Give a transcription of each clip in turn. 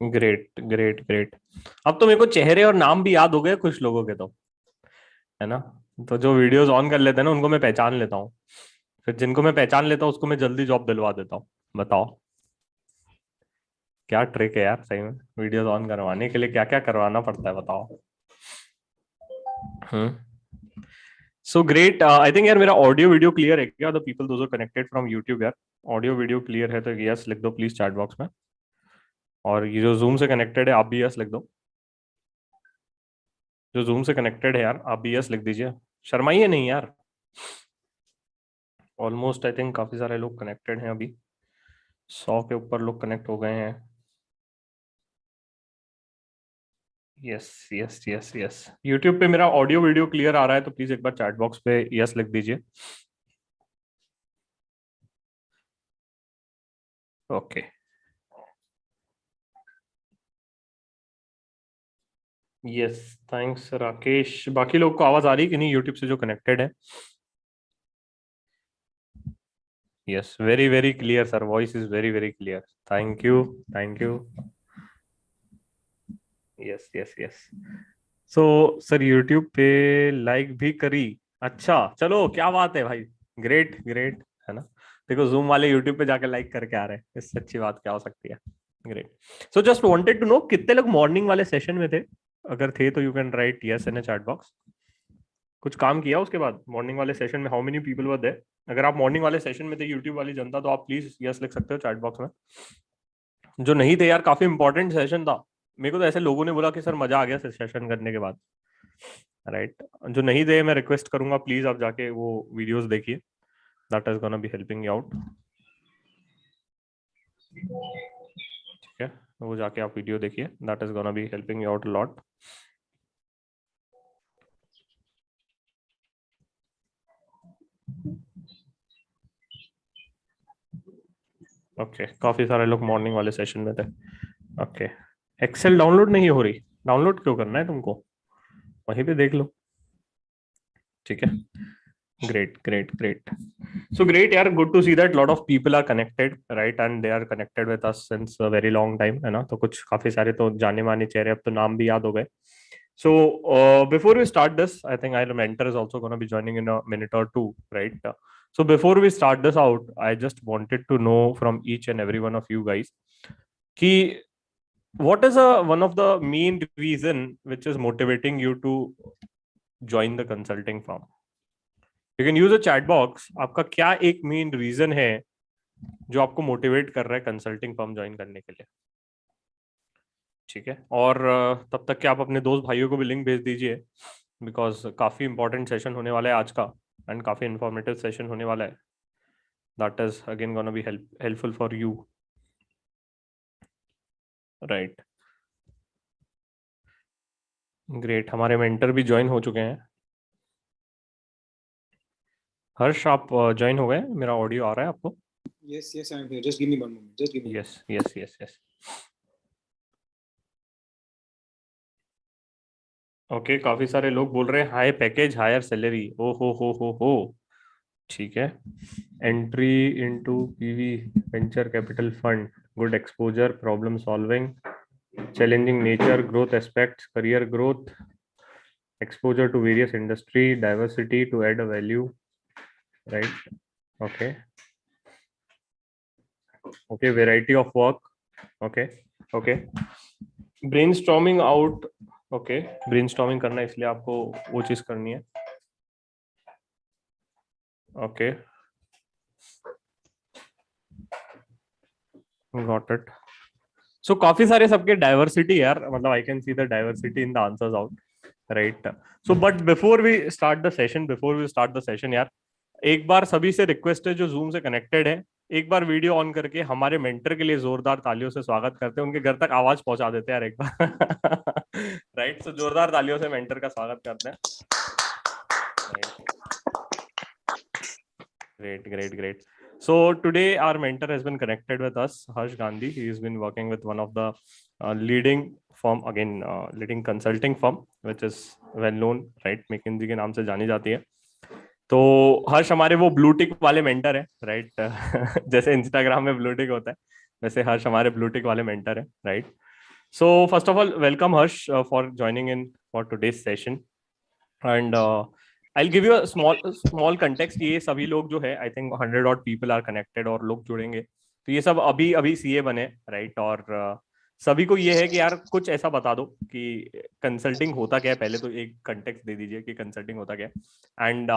Great great great. अब तो मेरे को चेहरे और नाम भी याद हो गए कुछ लोगों के, तो है ना। तो जो वीडियोस ऑन कर लेते हैं ना, उनको मैं पहचान लेता हूँ। फिर जिनको मैं पहचान लेता हूँ उसको मैं जल्दी जॉब दिलवा देता हूँ। बताओ क्या ट्रिक है यार, सही में वीडियोस ऑन करवाने के लिए क्या क्या करवाना पड़ता है, बताओ। हम्म। So great. आई थिंक यार मेरा ऑडियो वीडियो क्लियर है क्या? The people those are connected from YouTube यार, ऑडियो वीडियो क्लियर है तो यस लिख दो प्लीज चैट बॉक्स में। और ये जो जूम से कनेक्टेड है आप भी यस लिख दो। जो जूम से कनेक्टेड है यार आप भी यस लिख दीजिए। शर्माइए नहीं यार। ऑलमोस्ट आई थिंक काफी सारे लोग कनेक्टेड हैं अभी। 100 के ऊपर लोग कनेक्ट हो गए हैं। Yes yes yes yes. YouTube पे मेरा ऑडियो वीडियो क्लियर आ रहा है तो प्लीज एक बार चैट बॉक्स पे यस लिख दीजिए। ओके। यस। थैंक्स राकेश। बाकी लोग को आवाज आ रही है कि नहीं यूट्यूब से जो कनेक्टेड है? Yes, very very clear sir, voice is very very clear. Thank you. Thank you. Yes yes yes. So sir YouTube पे लाइक भी करी। अच्छा चलो क्या बात है भाई। Great great. है ना। देखो जूम वाले यूट्यूब पे जाके लाइक करके आ रहे हैं, इससे अच्छी बात क्या हो सकती है। Great. So just wanted to know कितने लोग मॉर्निंग वाले सेशन में थे। अगर थे तो you can write yes in chat box. कुछ काम किया उसके बाद मॉर्निंग वाले सेशन में, how many people were there? अगर आप मॉर्निंग वाले सेशन में थे यूट्यूब वाली जनता, तो आप प्लीज यस लिख सकते हो चैट बॉक्स में। जो नहीं थे यार, काफी इंपॉर्टेंट सेशन था। मेरे को तो ऐसे लोगों ने बोला कि सर मजा आ गया सेशन करने के बाद। राइट। जो नहीं थे मैं रिक्वेस्ट करूंगा प्लीज आप जाके वो वीडियोस देखिए। That is gonna be helping you out. ठीक है। वो जाके आप वीडियो देखिए, that is gonna be helping you out lot. Okay, काफी सारे लोग मॉर्निंग वाले सेशन में थे। ओके। एक्सेल डाउनलोड नहीं हो रही? डाउनलोड क्यों करना है तुमको? वहीं पे देख लो। ठीक है। Great great great. So great यार, good to see that lot of people are connected right, and they are connected with us since a very long time, है ना। तो कुछ काफी सारे तो जाने माने चेहरे, अब तो नाम भी याद हो गए। So before we start this, I think I mentor is also gonna be joining in a minute और two, right. So before we start this out, I just wanted to know from each and every one of you guys कि what is one of the main reason which is motivating you to join the consulting firm? You can use a chat box. आपका क्या एक main reason है जो आपको motivate कर रहा है कंसल्टिंग फर्म ज्वाइन करने के लिए? ठीक है। और तब तक कि आप अपने दोस्त भाइयों को भी लिंक भेज दीजिए, बिकॉज काफी इंपॉर्टेंट सेशन होने वाला है आज का, एंड काफी इंफॉर्मेटिव सेशन होने वाला है। That is again gonna be helpful for you, right. Great, हमारे मेंटर भी ज्वाइन हो चुके हैं। हर्ष आप ज्वाइन हो गए? मेरा ऑडियो आ रहा है आपको? Yes, yes, I'm here. Just give me one moment. Just give me. Yes yes yes yes. Okay, काफी सारे लोग बोल रहे हैं हाई पैकेज हायर सैलरी। ओ हो। ठीक है। Entry into PV venture capital fund, good exposure, problem solving, challenging nature, growth aspects, career growth, exposure to various industry, diversity to add a value, right? Okay. Okay, variety of work. Okay. Okay. Brainstorming out. Okay. Brainstorming करना है, इसलिए आपको वो चीज करनी है। Okay. Got it. So काफी सारे सबके डाइवर्सिटी यार, मतलब I can see the diversity in the answers out, right. So but before we start the session यार, एक बार सभी से रिक्वेस्ट है जो जूम से कनेक्टेड है, एक बार वीडियो ऑन करके हमारे मेंटर के लिए जोरदार तालियों से स्वागत करते हैं, उनके घर तक आवाज पहुंचा देते हैं यार एक बार। राइट। सो जोरदार तालियों से मेंटर का स्वागत करते हैं। Great, great, great. So today our mentor has been connected with us, Harsh Gandhi. He has been working with one of the leading firm, again leading consulting firm, which is well known, right? McKinsey के नाम से जानी जाती है। तो हर्ष हमारे वो blue tick वाले मेंटर है, राइट। जैसे इंस्टाग्राम में ब्लू टिक होता है, वैसे हर्ष हमारे ब्लू टिक वाले मेंटर है, right. So first of all, welcome Harsh for joining in for today's session. And I'll give you a small context. ये सभी लोग जो है, I think 100 odd people are connected और लोग जुड़ेंगे. तो ये सब अभी अभी सीए बने, राइट? और सभी को ये है कि यार कुछ ऐसा बता दो कि कंसल्टिंग होता क्या है. पहले तो एक कंटेक्स्ट दे दीजिए कि कंसल्टिंग होता क्या है, and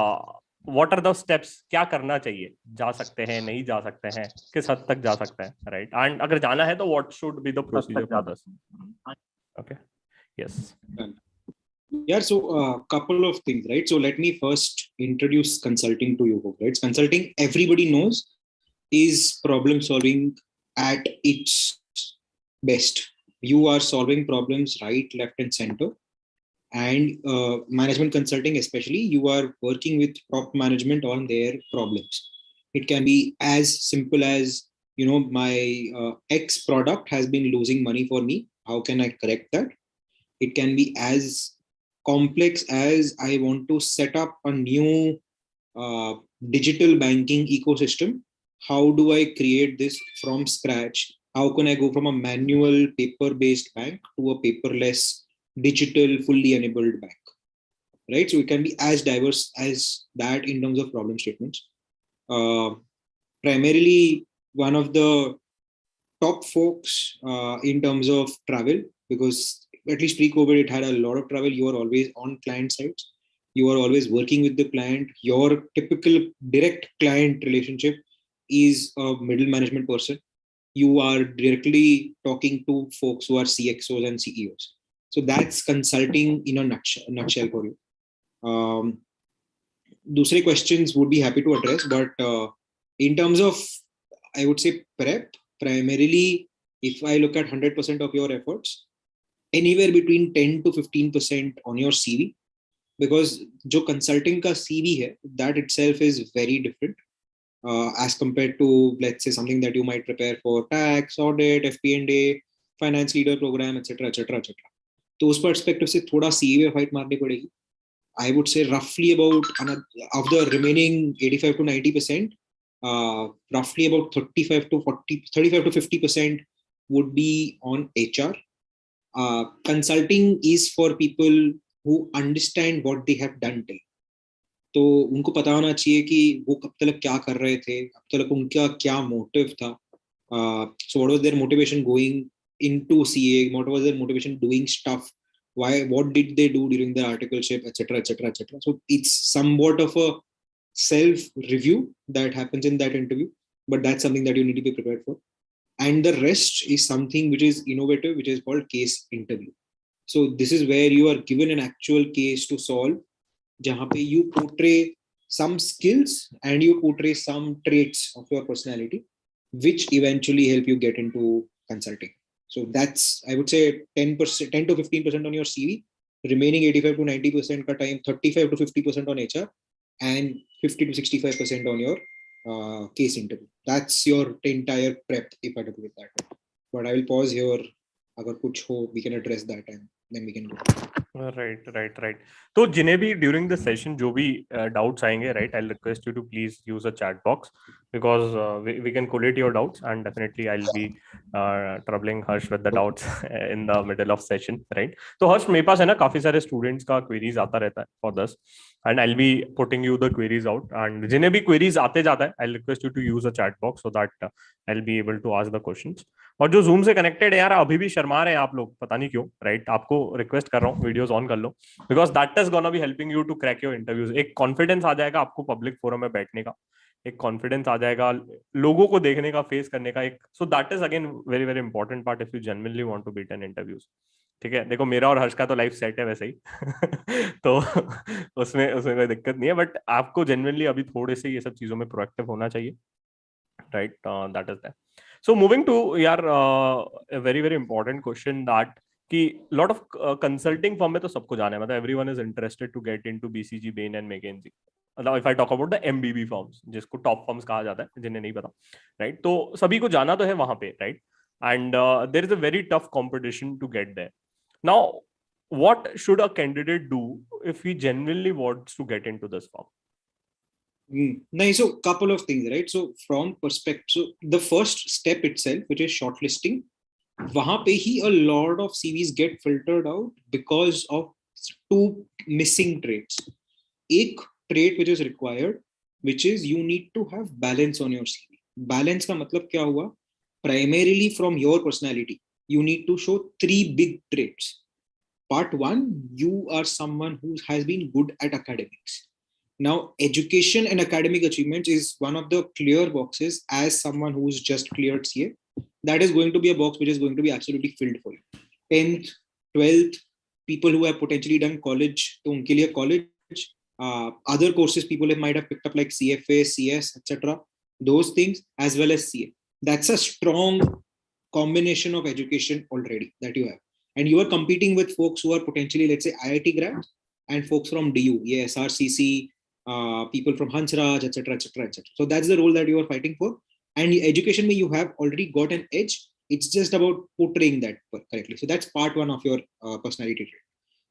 what are the steps, क्या करना चाहिए, जा सकते हैं, नहीं जा सकते हैं, किस हद तक जा सकते हैं, राइट? एंड अगर जाना है तो what should be the procedure for this. Okay, yes. Yeah, so couple of things, right? So let me first introduce consulting to you, right? Consulting, everybody knows, is problem solving at its best. You are solving problems right, left, and center. And management consulting, especially, you are working with top management on their problems. It can be as simple as, my X product has been losing money for me. How can I correct that? It can be as complex as I want to set up a new digital banking ecosystem. How do I create this from scratch? How can I go from a manual paper-based bank to a paperless, digital, fully enabled bank? Right? So it can be as diverse as that in terms of problem statements. Primarily, one of the top folks in terms of travel, because at least pre-COVID, it had a lot of travel. You are always on client sites. You are always working with the client. Your typical direct client relationship is a middle management person. You are directly talking to folks who are CXOs and CEOs. So that's consulting in a nutshell for you. Dusre questions would be happy to address, but in terms of, I would say, prep, primarily, if I look at 100% of your efforts, anywhere between 10 to 15% on your CV, because jo consulting ka CV hai, that itself is very different as compared to, let's say, something that you might prepare for tax, audit, FP&A, finance leader program, etc., etc., etc. तो उस perspective से थोड़ा CV में fight मारनी पड़ेगी. I would say roughly about, of the remaining 85 to 90%, roughly about 35 to 50% would be on HR. Consulting is for people who understand what they have done till. तो उनको पता होना चाहिए कि वो कब तक क्या कर रहे थे, अब तक उनका क्या मोटिव था. So what was their motivation going into CA? What was their motivation doing stuff? Why? What did they do during the articleship, etc., etc., etc. So it's somewhat of a self-review that happens in that interview, but that's something that you need to be prepared for. And the rest is something which is innovative, which is called case interview. So this is where you are given an actual case to solve, jahan pe you portray some skills and you portray some traits of your personality, which eventually help you get into consulting. So that's, I would say, 10%, 10 to 15% on your CV, remaining 85 to 90% ka time, 35 to 50% on HR, and 50 to 65% on your case interview. That's your entire prep, if I do it that way. But I will pause here. Agar kuch ho, we can address that and then we can go. Right. तो जिन्हें भी during the session जो भी doubts आएंगे, right, I request you to please use a chat box because we can collate your doubts and definitely I will be troubling Harsh with the doubts in the middle of session, right? तो हर्ष, मेरे पास है ना काफी सारे students का queries आता रहता है फॉर दस, and I will be putting you the queries out, एंड जिन्हें भी क्वेरीज आते जाता है I request you to use a chat box so that I will be able to ask the questions. और जो जूम से कनेक्टेड है यार, अभी भी शर्मा रहे हैं आप लोग, पता नहीं क्यों, राइट? आपको रिक्वेस्ट कर रहा हूँ वीडियोस ऑन कर लो, because that is gonna be helping you to crack your interviews. एक कॉन्फिडेंस आ जाएगा आपको पब्लिक फोरम में बैठने का, एक कॉन्फिडेंस आ जाएगा लोगों को देखने का, फेस करने का एक. So that is again very very important part if you genuinely want to beat an interviews. ठीक है, देखो मेरा और हर्ष का तो लाइफ सेट है वैसे ही तो उसमें उसमें कोई दिक्कत नहीं है, बट आपको जेन्युइनली अभी थोड़े से ये सब चीजों में प्रोएक्टिव होना चाहिए, right? That is that. So moving to a very very important question that कि lot of consulting firm में तो सबको जाना है, मतलब everyone is interested to get into BCG, Bain and Mckinsey. मतलब if I talk about the MBB firms, जिसको top firms कहा जाता है, जिन्हें नहीं पता, right? तो सभी को जाना तो है वहां पे, right? And there is a very tough competition to get there. Now, what should a candidate do if he genuinely wants to get into this firm? Nice. So couple of things, right? So from perspective, so the first step itself, which is shortlisting, वहां पे ही a lot of CVs get filtered out because of two missing traits. एक trait which is required, which is you need to have balance on your CV. Balance का मतलब क्या हुआ? Primarily from your personality, you need to show three big traits. Part one, you are someone who has been good at academics. Now, education and academic achievements is one of the clear boxes. As someone who's just cleared CA, that is going to be a box which is going to be absolutely filled for you. 10th, 12th, people who have potentially done college, तो उनके लिए college, other courses people might have picked up like CFA, CS, etc. Those things, as well as CA. That's a strong combination of education already that you have. And you are competing with folks who are potentially, let's say, IIT grads and folks from DU, yes, RCC, people from Hansraj, etc., etc., etc. So that's the role that you are fighting for. And education, you have already got an edge. It's just about portraying that correctly. So that's part one of your personality trait.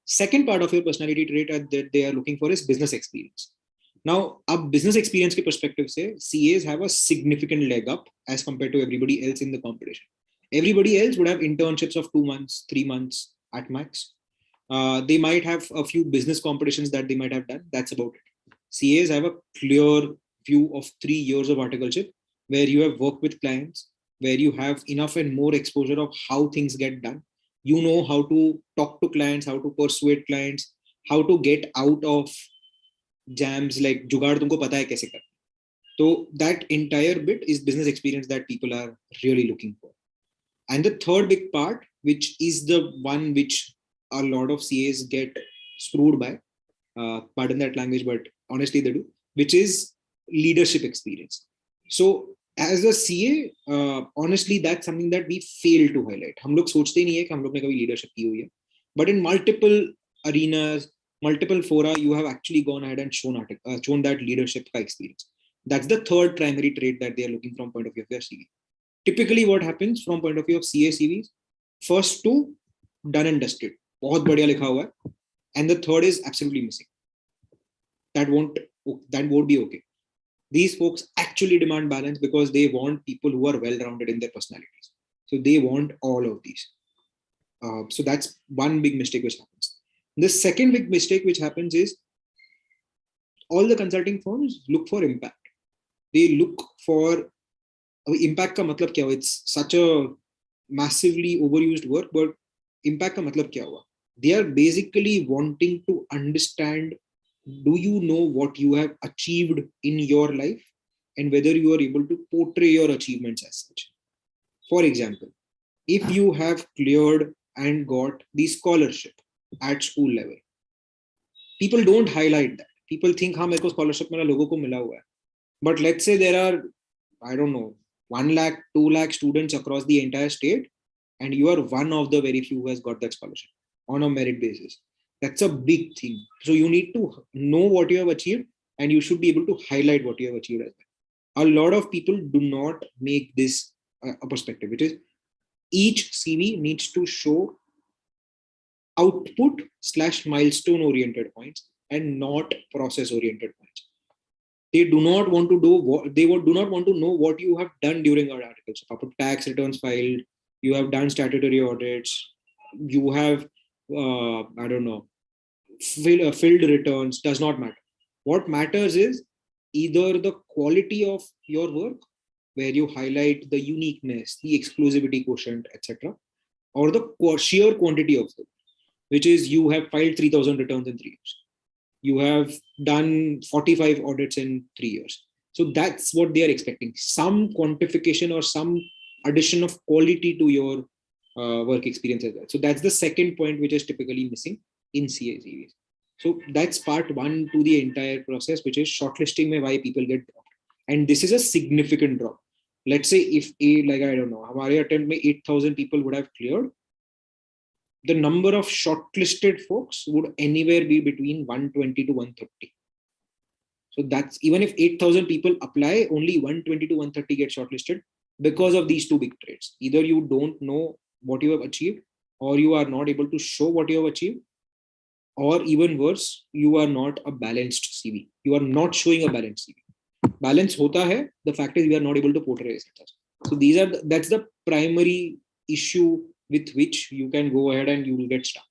Second part of your personality trait that they are looking for is business experience. Now, अब business experience के perspective से CAs have a significant leg up as compared to everybody else in the competition. Everybody else would have internships of 2 months, 3 months at max. They might have a few business competitions that they might have done. That's about it. CAs have a clear view of 3 years of articleship where you have worked with clients, where you have enough and more exposure of how things get done. You know how to talk to clients, how to persuade clients, how to get out of jams, like जुगाड़ तुमको पता है कैसे करना. So that entire bit is business experience that people are really looking for. And the third big part, which is the one which a lot of CAs get screwed by, pardon that language, but honestly they do, which is leadership experience. So as a CA, honestly, that's something that we fail to highlight. हम लोग सोचते नहीं है कि हम लोग ने कभी leadership की हुई है. But in multiple arenas, multiple fora, you have actually gone ahead and shown that leadership experience. That's the third primary trait that they are looking from point of view of their CV. Typically what happens from point of view of CA CVs, first two done and dusted, बहुत बढ़िया लिखा हुआ है, and the third is absolutely missing. That won't be okay. These folks actually demand balance because they want people who are well-rounded in their personalities. So they want all of these. So that's one big mistake which happens. The second big mistake which happens is all the consulting firms look for impact. They look for impact का मतलब क्या हुआ? It's such a massively overused word, but impact का मतलब क्या हुआ? They are basically wanting to understand, do you know what you have achieved in your life and whether you are able to portray your achievements as such. For example, if you have cleared and got the scholarship at school level, people don't highlight that. People think हाँ मेरे को scholarship मेरा लोगों को मिला हुआ है. But let's say there are, I don't know, 1 lakh, 2 lakh students across the entire state, and you are one of the very few who has got that scholarship on a merit basis. That's a big thing. So you need to know what you have achieved, and you should be able to highlight what you have achieved as well. A lot of people do not make this a perspective, which is each CV needs to show output / milestone oriented points and not process oriented points. They do not want to do not want to know what you have done during our articles. So, tax returns filed, you have done statutory audits, you have I don't know, filled returns. Does not matter. What matters is either the quality of your work, where you highlight the uniqueness, the exclusivity quotient, etc., or the sheer quantity of them, which is you have filed 3,000 returns in 3 years. You have done 45 audits in 3 years. So that's what they are expecting. Some quantification or some addition of quality to your work experience as well. So that's the second point which is typically missing in CACVs. So that's part one to the entire process, which is shortlisting mein why people get dropped. And this is a significant drop. Let's say if like I don't know, our attempt mein 8,000 people would have cleared, the number of shortlisted folks would anywhere be between 120 to 130. So that's even if 8,000 people apply, only 120 to 130 get shortlisted because of these two big traits. Either you don't know what you have achieved, or you are not able to show what you have achieved, or even worse, you are not a balanced CV. You are not showing a balanced CV. Balance hota hai, the fact is we are not able to portray it. So that's the primary issue with which you can go ahead and you will get stuck.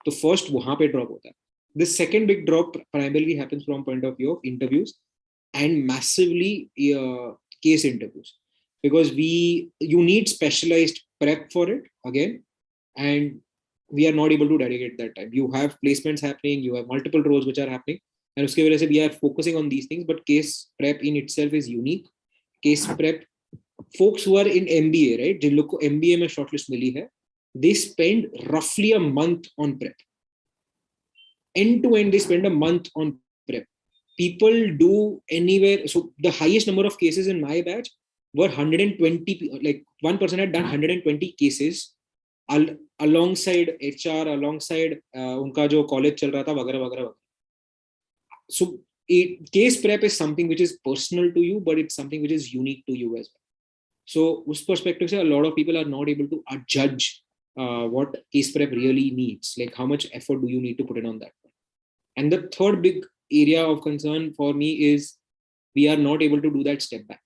So first वहाँ पे drop होता है. The second big drop primarily happens from point of view of interviews and massively case interviews, because you need specialized prep for it again, and we are not able to dedicate that time. You have placements happening, you have multiple roles which are happening, and uske वजह से we are focusing on these things. But case prep in itself is unique. Case prep, folks who are in MBA, right, जिन लोग को MBA में shortlist मिली है, they spend roughly a month on prep. End to end, they spend a month on prep. People do anywhere. So the highest number of cases in my batch were 120. Like one person had done 120 cases alongside HR, alongside उनका जो college चल रहा था वगैरह वगैरह. So case prep is something which is personal to you, but it's something which is unique to you as well. So उस perspective से a lot of people are not able to judge what case prep really needs. Like how much effort do you need to put in on that? And the third big area of concern for me is we are not able to do that step back.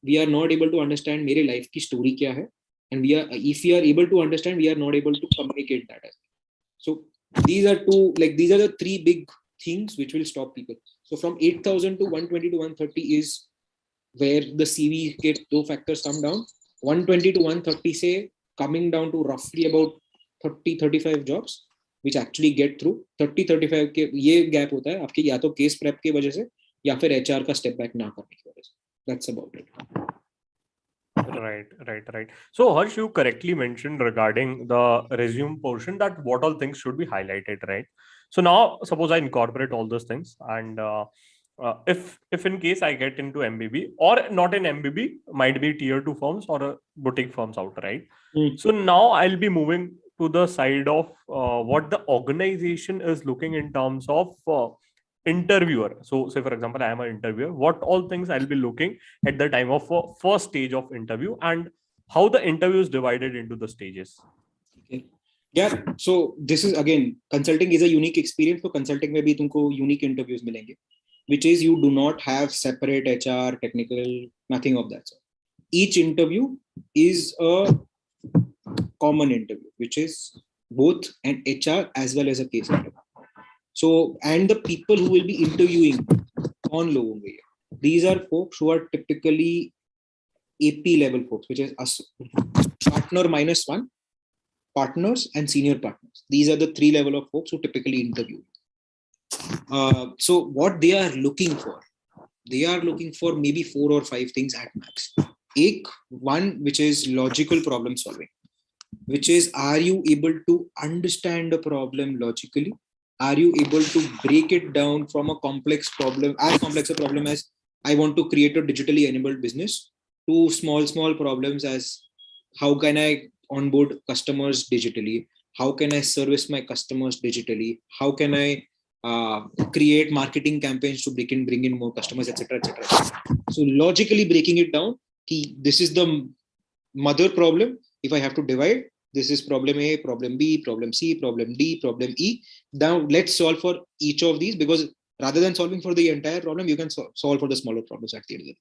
We are not able to understand मेरे life की story क्या है, and if we are able to understand, we are not able to communicate that. So these are the three big things which will stop people. So from 8,000 to 120 to 130 is where the CV के two factors come down. 120 to 130 से coming down to roughly about 30-35 jobs which actually get through. 30-35 के ये gap होता है आपके या तो case prep के वजह से या फिर HR का step back ना करने की वजह से. That's about it. Right. So Harsh, you correctly mentioned regarding the resume portion that what all things should be highlighted, right? So now suppose I incorporate all those things, and if in case I get into MBB or not in MBB, might be tier 2 firms or boutique firms out, right? So now I'll be moving to the side of what the organization is looking in terms of interviewer. So say for example, I am an interviewer, what all things I'll be looking at the time of first stage of interview, and how the interview is divided into the stages. Okay. Yeah, so this is again, consulting is a unique experience. So consulting में भी तुमको unique interviews मिलेंगे, which is you do not have separate HR, technical, nothing of that sort. Each interview is a common interview, which is both an HR as well as a case interview. So, and the people who will be interviewing on low, these are folks who are typically AP level folks, which is partner -1, partners and senior partners. These are the three level of folks who typically interview. So what they are looking for maybe 4 or 5 things at max. One, which is logical problem solving, which is, are you able to understand the problem logically? Are you able to break it down from a complex problem, as complex a problem as I want to create a digitally enabled business, to small problems as how can I onboard customers digitally? How can I service my customers digitally? How can I create marketing campaigns to bring in more customers, etc. So logically breaking it down, this is the mother problem. If I have to divide, this is problem A, problem B, problem C, problem D, problem E. Now let's solve for each of these, because rather than solving for the entire problem, you can solve for the smaller problems at the end of the day.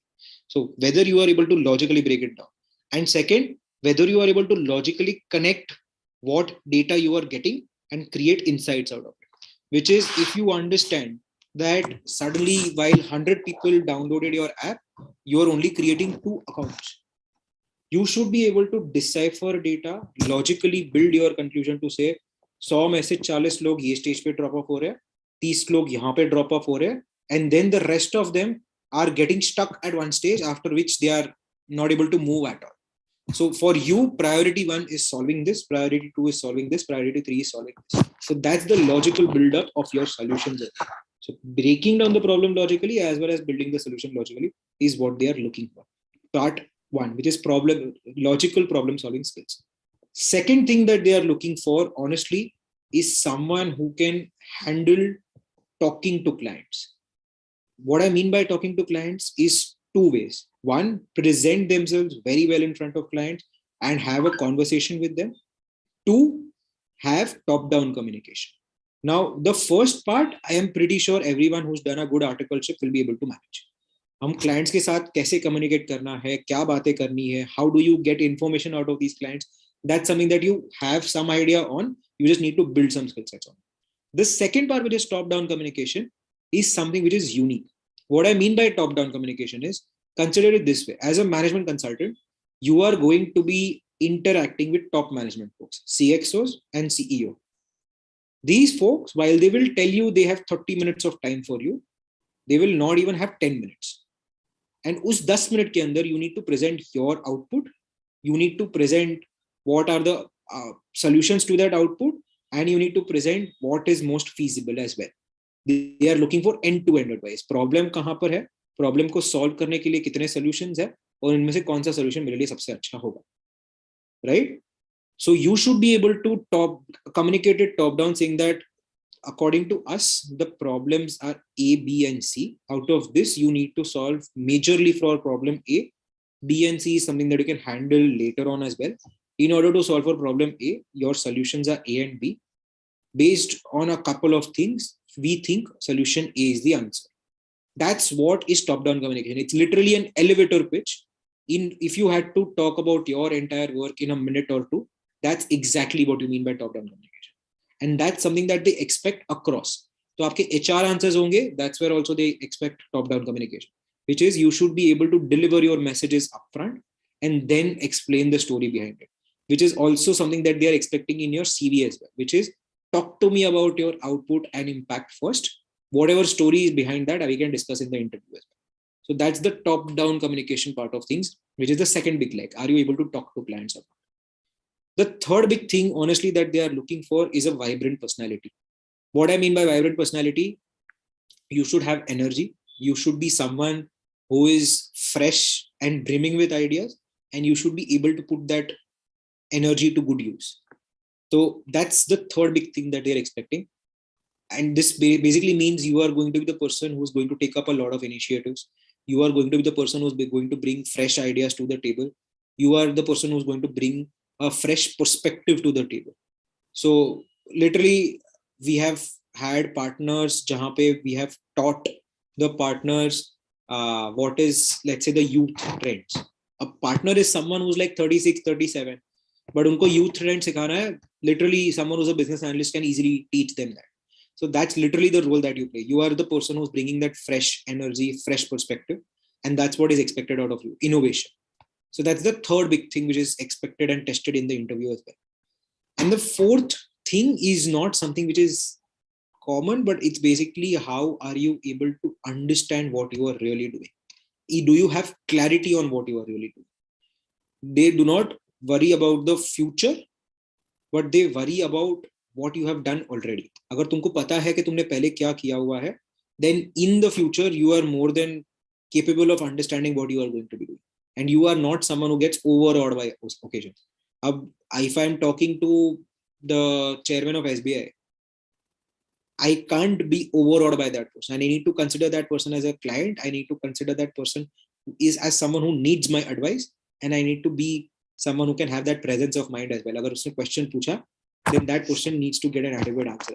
So whether you are able to logically break it down, and second, whether you are able to logically connect what data you are getting and create insights out of it. Which is, if you understand that suddenly while 100 people downloaded your app, you are only creating 2 accounts. You should be able to decipher data, logically build your conclusion to say 100 में से 40 लोग ये stage पे drop off हो रहे हैं, 30 लोग यहाँ पे drop off हो रहे हैं, and then the rest of them are getting stuck at one stage, after which they are not able to move at all. So for you, priority 1 is solving this, priority 2 is solving this, priority 3 is solving this. So that's the logical build-up of your solutions. So breaking down the problem logically as well as building the solution logically is what they are looking for. Part 1, which is logical problem solving skills. Second thing that they are looking for, honestly, is someone who can handle talking to clients. What I mean by talking to clients is 2 ways. 1, present themselves very well in front of clients and have a conversation with them. 2, have top-down communication. Now, the first part, I am pretty sure everyone who's done a good articleship will be able to manage. हम clients के साथ कैसे communicate करना है, क्या बातें करनी है, how do you get information out of these clients, that's something that you have some idea on. You just need to build some skill sets on. The second part, which is top down communication, is something which is unique. What I mean by top down communication is, consider it this way: as a management consultant, you are going to be interacting with top management folks, CXOs and CEO. These folks, while they will tell you they have 30 minutes of time for you, they will not even have 10 minutes. And us 10 minute ke andar you need to present your output, you need to present what are the solutions to that output, and you need to present what is most feasible as well. They are looking for end to end advice. Problem kahan par hai, problem ko solve karne ke liye kitne solutions hai, aur inme se kaun sa solution mere liye sabse acha hoga, right? So you should be able to communicate it top down, saying that according to us, the problems are A, B, and C. Out of this, you need to solve majorly for problem A. B and C is something that you can handle later on as well. In order to solve for problem A, your solutions are A and B. Based on a couple of things, we think solution A is the answer. That's what is top-down communication. It's literally an elevator pitch. If you had to talk about your entire work in a minute or two, that's exactly what you mean by top-down communication. And that's something that they expect across. So आपके HR answers होंगे, that's where also they expect top-down communication, which is you should be able to deliver your messages upfront and then explain the story behind it, which is also something that they are expecting in your CV as well, which is talk to me about your output and impact first. Whatever story is behind that, we can discuss in the interview as well. So that's the top-down communication part of things, which is the second big leg. Are you able to talk to clients about? The third big thing, honestly, that they are looking for is a vibrant personality. What I mean by vibrant personality, you should have energy. You should be someone who is fresh and brimming with ideas, and you should be able to put that energy to good use. So that's the third big thing that they're expecting. And this basically means you are going to be the person who's going to take up a lot of initiatives. You are going to be the person who's going to bring fresh ideas to the table. You are the person who's going to bring a fresh perspective to the table. So literally, we have had partners jahan pe we have taught the partners what is, let's say, the youth trends. A partner is someone who's like 36, 37, but unko youth trend sikhana hai. Literally, someone who's a business analyst can easily teach them that. So that's literally the role that you play. You are the person who's bringing that fresh energy, fresh perspective, and that's what is expected out of you, innovation. So that's the third big thing which is expected and tested in the interview as well. And the fourth thing is not something which is common, but it's basically how are you able to understand what you are really doing? Do you have clarity on what you are really doing? They do not worry about the future, but they worry about what you have done already. अगर तुमको पता है कि तुमने पहले क्या किया हुआ है, then in the future you are more than capable of understanding what you are going to be doing. And you are not someone who gets overawed by occasions. If I'm talking to the chairman of SBI, I can't be overawed by that person. And I need to consider that person as a client. I need to consider that person is as someone who needs my advice. And I need to be someone who can have that presence of mind as well. Agar usne question pucha, then that question needs to get an adequate answer.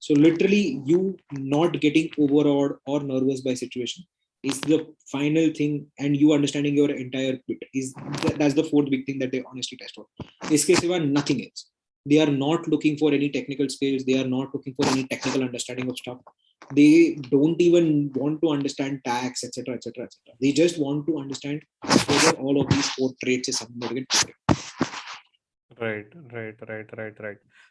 So literally, you not getting overawed or nervous by situation is the final thing, and you understanding your entire bit is that's the fourth big thing that they honestly test for. Iske siwa nothing else. They are not looking for any technical skills. They are not looking for any technical understanding of stuff. They don't even want to understand tax, etc., etc., etc. They just want to understand whether all of these four traits is something that you can pick. Right.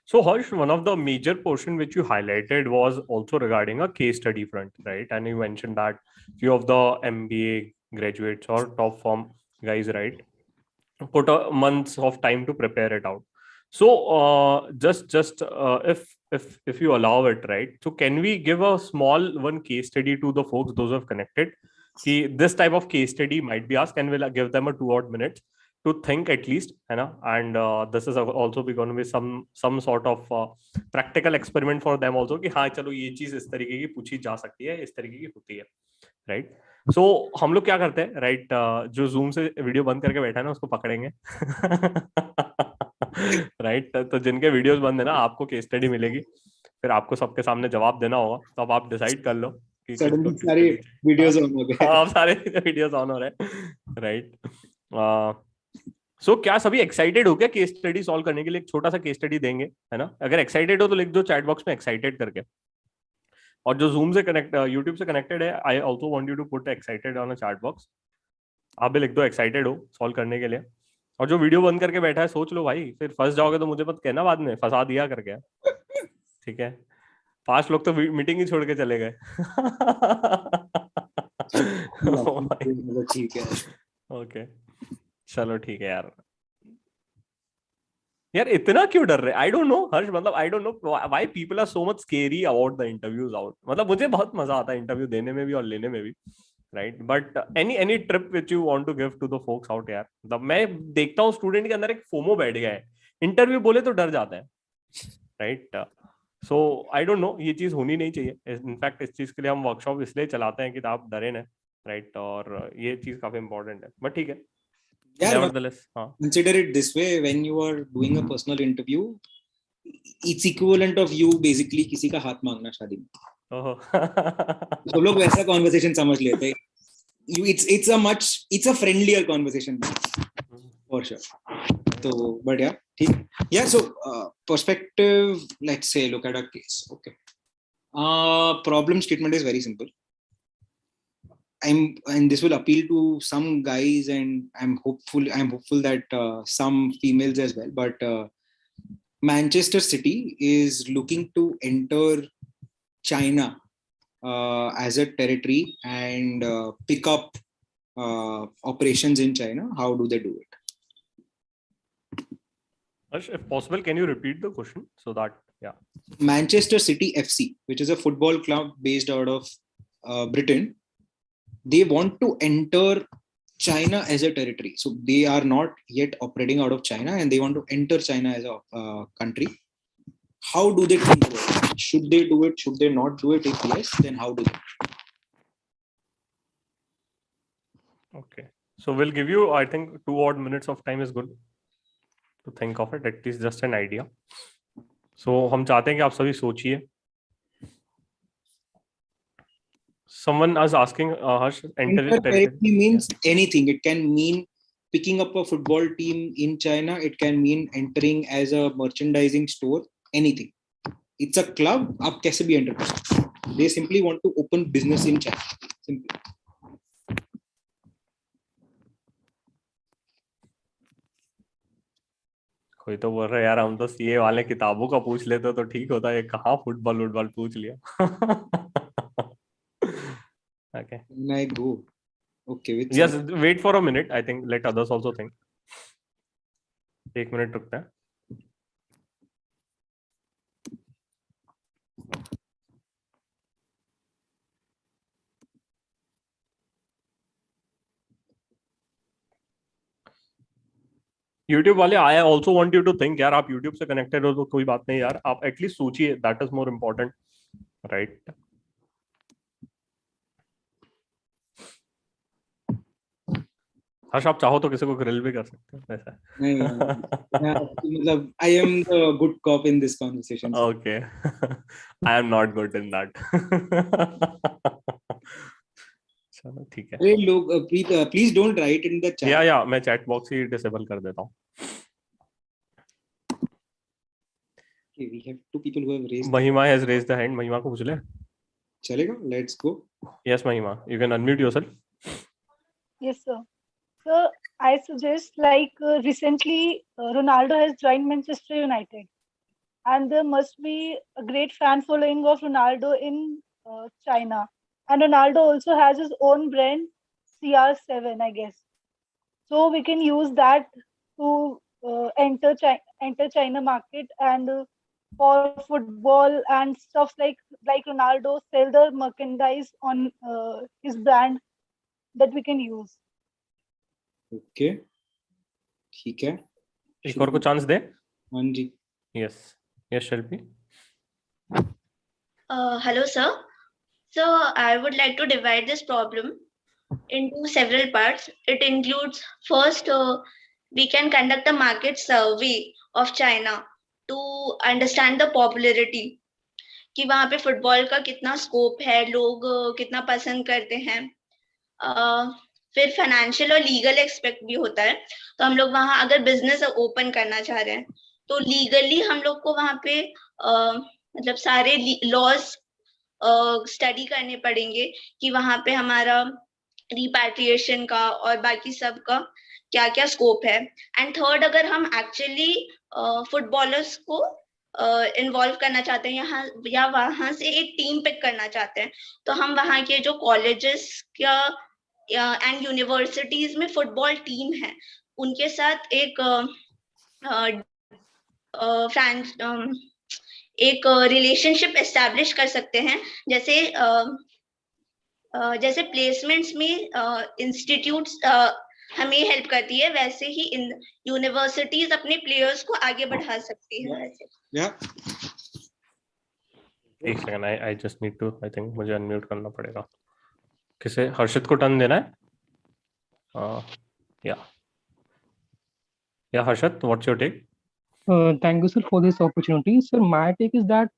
So Harsh, one of the major portion which you highlighted was also regarding a case study front, right? And you mentioned that few of the MBA graduates or top firm guys, right, put months of time to prepare it out. So if you allow it, right? So can we give a small one case study to the folks those who have connected? This type of case study might be asked, and we'll give them a 2 odd minutes to think at least, you know. And this is also going to be some sort of practical experiment for them also. कि हाँ चलो ये चीज इस तरीके की पूछी जा सकती है, इस तरीके की होती है, राइट? सो हम लोग क्या करते हैं, राइट? जो जूम से वीडियो बंद करके बैठा है ना उसको पकड़ेंगे, राइट? तो जिनके वीडियोस बंद है ना, आपको केस स्टडी मिलेगी, फिर आपको सबके सामने जवाब देना होगा, तो अब आप डिसाइड कर लो कि Suddenly किसको सारे case study videos चाहिए। on हो गए. हाँ, अब सारे वीडियोस ऑन हो रहे हैं, राइट। सो क्या सभी एक्साइटेड हो क्या केस स्टडी सॉल्व करने के लिए? एक छोटा सा केस स्टडी देंगे, है ना? अगर एक्साइटेड हो तो लिख दो चैट बॉक्स में एक्साइटेड करके। और जो जूम से कनेक्ट, यूट्यूब से कनेक्टेड है, I also want you to put excited on a chat box. आप भी लिख दो एक्साइटेड हो सॉल्व करने के लिए। और जो वीडियो बंद करके बैठा है सोच लो भाई, फिर फंस जाओगे तो मुझे मत कहना बाद में फंसा दिया करके, ठीक है? 5 लोग तो मीटिंग ही छोड़ के चले गए। ठीक है. ओके, चलो ठीक है यार। यार इतना क्यों डर रहे? आई डोंट नो हर्ष, मतलब I don't know why people are so much scary about the interviews out. मतलब मुझे बहुत मजा आता है इंटरव्यू देने में भी और लेने में भी, right? But any trip which you want to give to the folks out यार। मतलब मैं देखता हूँ स्टूडेंट के अंदर एक फोमो बैठ गया है, इंटरव्यू बोले तो डर जाता है, right? So I don't no, ये चीज होनी नहीं चाहिए। इनफैक्ट इस चीज के लिए हम वर्कशॉप इसलिए चलाते हैं कि आप डरे ना, राइट? और ये चीज काफी इंपॉर्टेंट है, बट ठीक है, यार, नेवरदलेस। हाँ, consider it this way: when you are doing a personal interview, it's equivalent of you basically किसी का हाथ मांगना शादी में. ओहो। तो लोग वैसा conversation समझ लेते हैं. It's a friendlier conversation for sure. So, but yeah, ठीक. Yeah. So, perspective. Let's say, look at a case. Okay. Problem statement is very simple. And this will appeal to some guys, and I'm hopeful that some females as well. But Manchester City is looking to enter China as a territory and pick up operations in China. How do they do it? If possible, can you repeat the question so that, yeah. Manchester City FC, which is a football club based out of Britain, they want to enter China as a territory. So they are not yet operating out of China, and they want to enter China as a country. How do they think about it? Should they do it? Should they not do it? If yes, then how do they? Okay, so we'll give you, I think 2 odd minutes of time is good to think of it, at least just an idea. So हम चाहते हैं कि आप सभी सोचिए. Someone is asking, Harsh, enter territory means anything. It can mean picking up a football team in China. It can mean entering as a merchandising store. Anything. It's a club. आप कैसे भी enter कर सकते हैं. They simply want to open business in China. Simply. कोई तो बोल रहा है यार हम तो सीए वाले किताबों का पूछ लेते तो ठीक होता है, कहाँ फुटबॉल पूछ लिया. Okay. Can I go? Okay. Yes, wait for a minute. I think let others also think. 1 minute रुकते हैं. YouTube वाले, I also want you to think यार. आप YouTube से कनेक्टेड हो तो कोई बात नहीं यार, आप एटलीस्ट सोचिए, that is more important, right? Harsh, आप चाहो तो किसी को ग्रिल भी कर सकते हो वैसा. नहीं, मतलब I am the good cop in this conversation. Okay. I am not good in that. चलो ठीक है. अरे लोग please don't write in the chat. या मैं चैट बॉक्स ही डिसेबल कर देता हूँ. Okay, we have 2 people who have raised. महिमा has raised the hand. महिमा को पूछ ले. चलेगा? Let's go. Yes, Mahima, you can unmute yourself. Yes, sir. So I suggest, like, recently Ronaldo has joined Manchester United, and there must be a great fan following of Ronaldo in China. And Ronaldo also has his own brand, CR7, I guess. So we can use that to enter China market, and for football and stuff like Ronaldo, sell the merchandise on his brand that we can use. Okay. ठीक है. एक और को chance दे. हाँ जी. Yes, Shelby. Hello, sir. So I would like to divide this problem into several parts. It includes, first, we can conduct a market survey of China to understand the popularity. कि वहाँ पे football का कितना scope है, लोग कितना पसंद करते हैं। फिर फाइनेंशियल और लीगल एक्सपेक्ट भी होता है। तो हम लोग वहाँ अगर बिजनेस ओपन करना चाह रहे हैं तो लीगली हम लोग को वहाँ पे मतलब सारे लॉज स्टडी करने पड़ेंगे कि वहाँ पे हमारा रिपैट्रिएशन का और बाकी सब का क्या क्या स्कोप है। एंड थर्ड, अगर हम एक्चुअली फुटबॉलर्स को इन्वॉल्व करना चाहते हैं यहाँ या वहां से एक टीम पिक करना चाहते हैं, तो हम वहाँ के जो कॉलेजेस या एंड यूनिवर्सिटीज में फुटबॉल टीम है उनके साथ एक रिलेशनशिप एस्टैब्लिश कर सकते हैं। जैसे प्लेसमेंट्स में इंस्टीट्यूट्स हमें हेल्प करती है, वैसे ही यूनिवर्सिटीज अपने प्लेयर्स को आगे बढ़ा सकती है वैसे। एक second, I just need to, I think मुझे अनम्यूट करना पड़ेगा। किसे, हर्षित को टर्न देना है? या Harshit, what's your take? Thank you, sir, for this opportunity. Sir, my take is that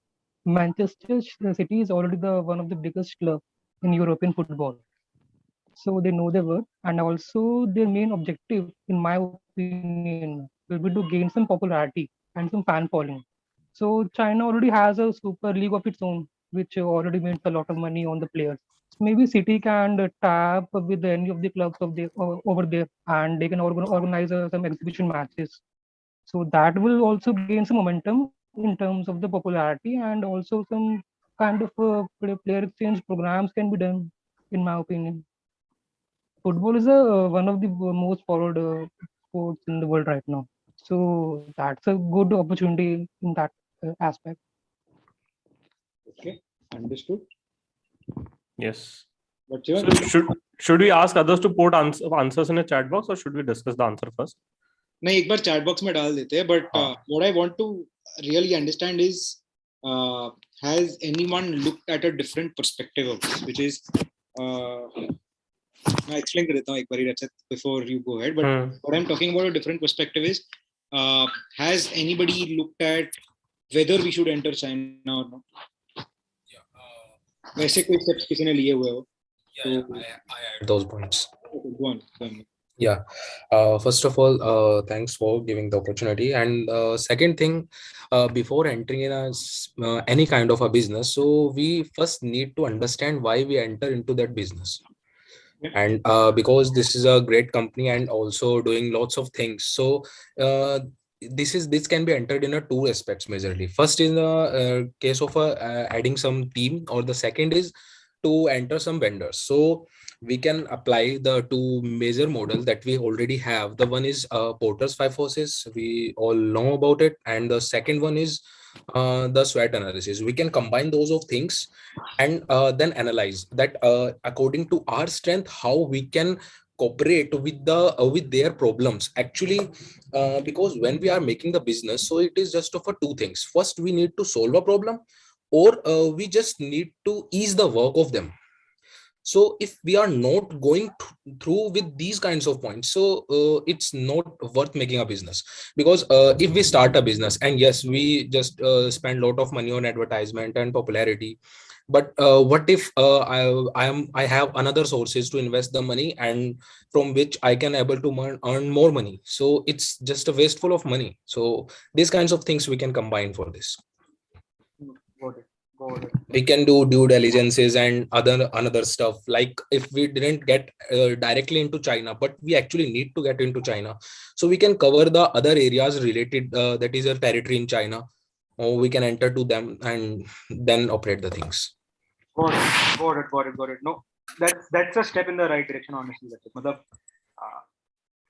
Manchester City is already one of the biggest club in European football. So they know their worth, and also their main objective, in my opinion, will be to gain some popularity and some fan following. So China already has a super league of its own, which already makes a lot of money on the players. Maybe City can tap with any of the clubs over there, and they can organize some exhibition matches. So that will also gain some momentum in terms of the popularity, and also some kind of player exchange programs can be done, in my opinion. Football is one of the most followed sports in the world right now. So that's a good opportunity in that aspect. Okay, understood. Yes. What's your So should we ask others to put answers in a chat box, or should we discuss the answer first? नहीं, एक बार chat box में डाल देते हैं, but what I want to really understand is has anyone looked at a different perspective of this, which is मैं explain कर देता हूँ एक बारी before you go ahead, but what I'm talking about a different perspective is has anybody looked at whether we should enter China or not? वैसे कोई steps किसी ने लिए हुए हो? I add those points. Okay, go on. Yeah. First of all, thanks for giving the opportunity. And second thing, before entering in any kind of a business, so we first need to understand why we enter into that business. And because this is a great company and also doing lots of things, so this can be entered in a two aspects majorly. First is the case of adding some team, or the second is to enter some vendors. So we can apply the two major models that we already have. The one is Porter's 5 forces, we all know about it, and the second one is the SWOT analysis. We can combine those of things and then analyze that according to our strength, how we can cooperate with their problems actually, because when we are making the business, so it is just of two things. First, we need to solve a problem, or we just need to ease the work of them. So if we are not going through with these kinds of points, so it's not worth making a business. Because if we start a business, and yes, we just spend a lot of money on advertisement and popularity, but what if I have another sources to invest the money, and from which I can able to earn more money? So it's just a wasteful of money. So these kinds of things we can combine for this. We can do due diligences and another stuff. Like if we didn't get directly into China, but we actually need to get into China, so we can cover the other areas related, that is a territory in China, or we can enter to them and then operate the things. Got it. No, that's a step in the right direction, honestly.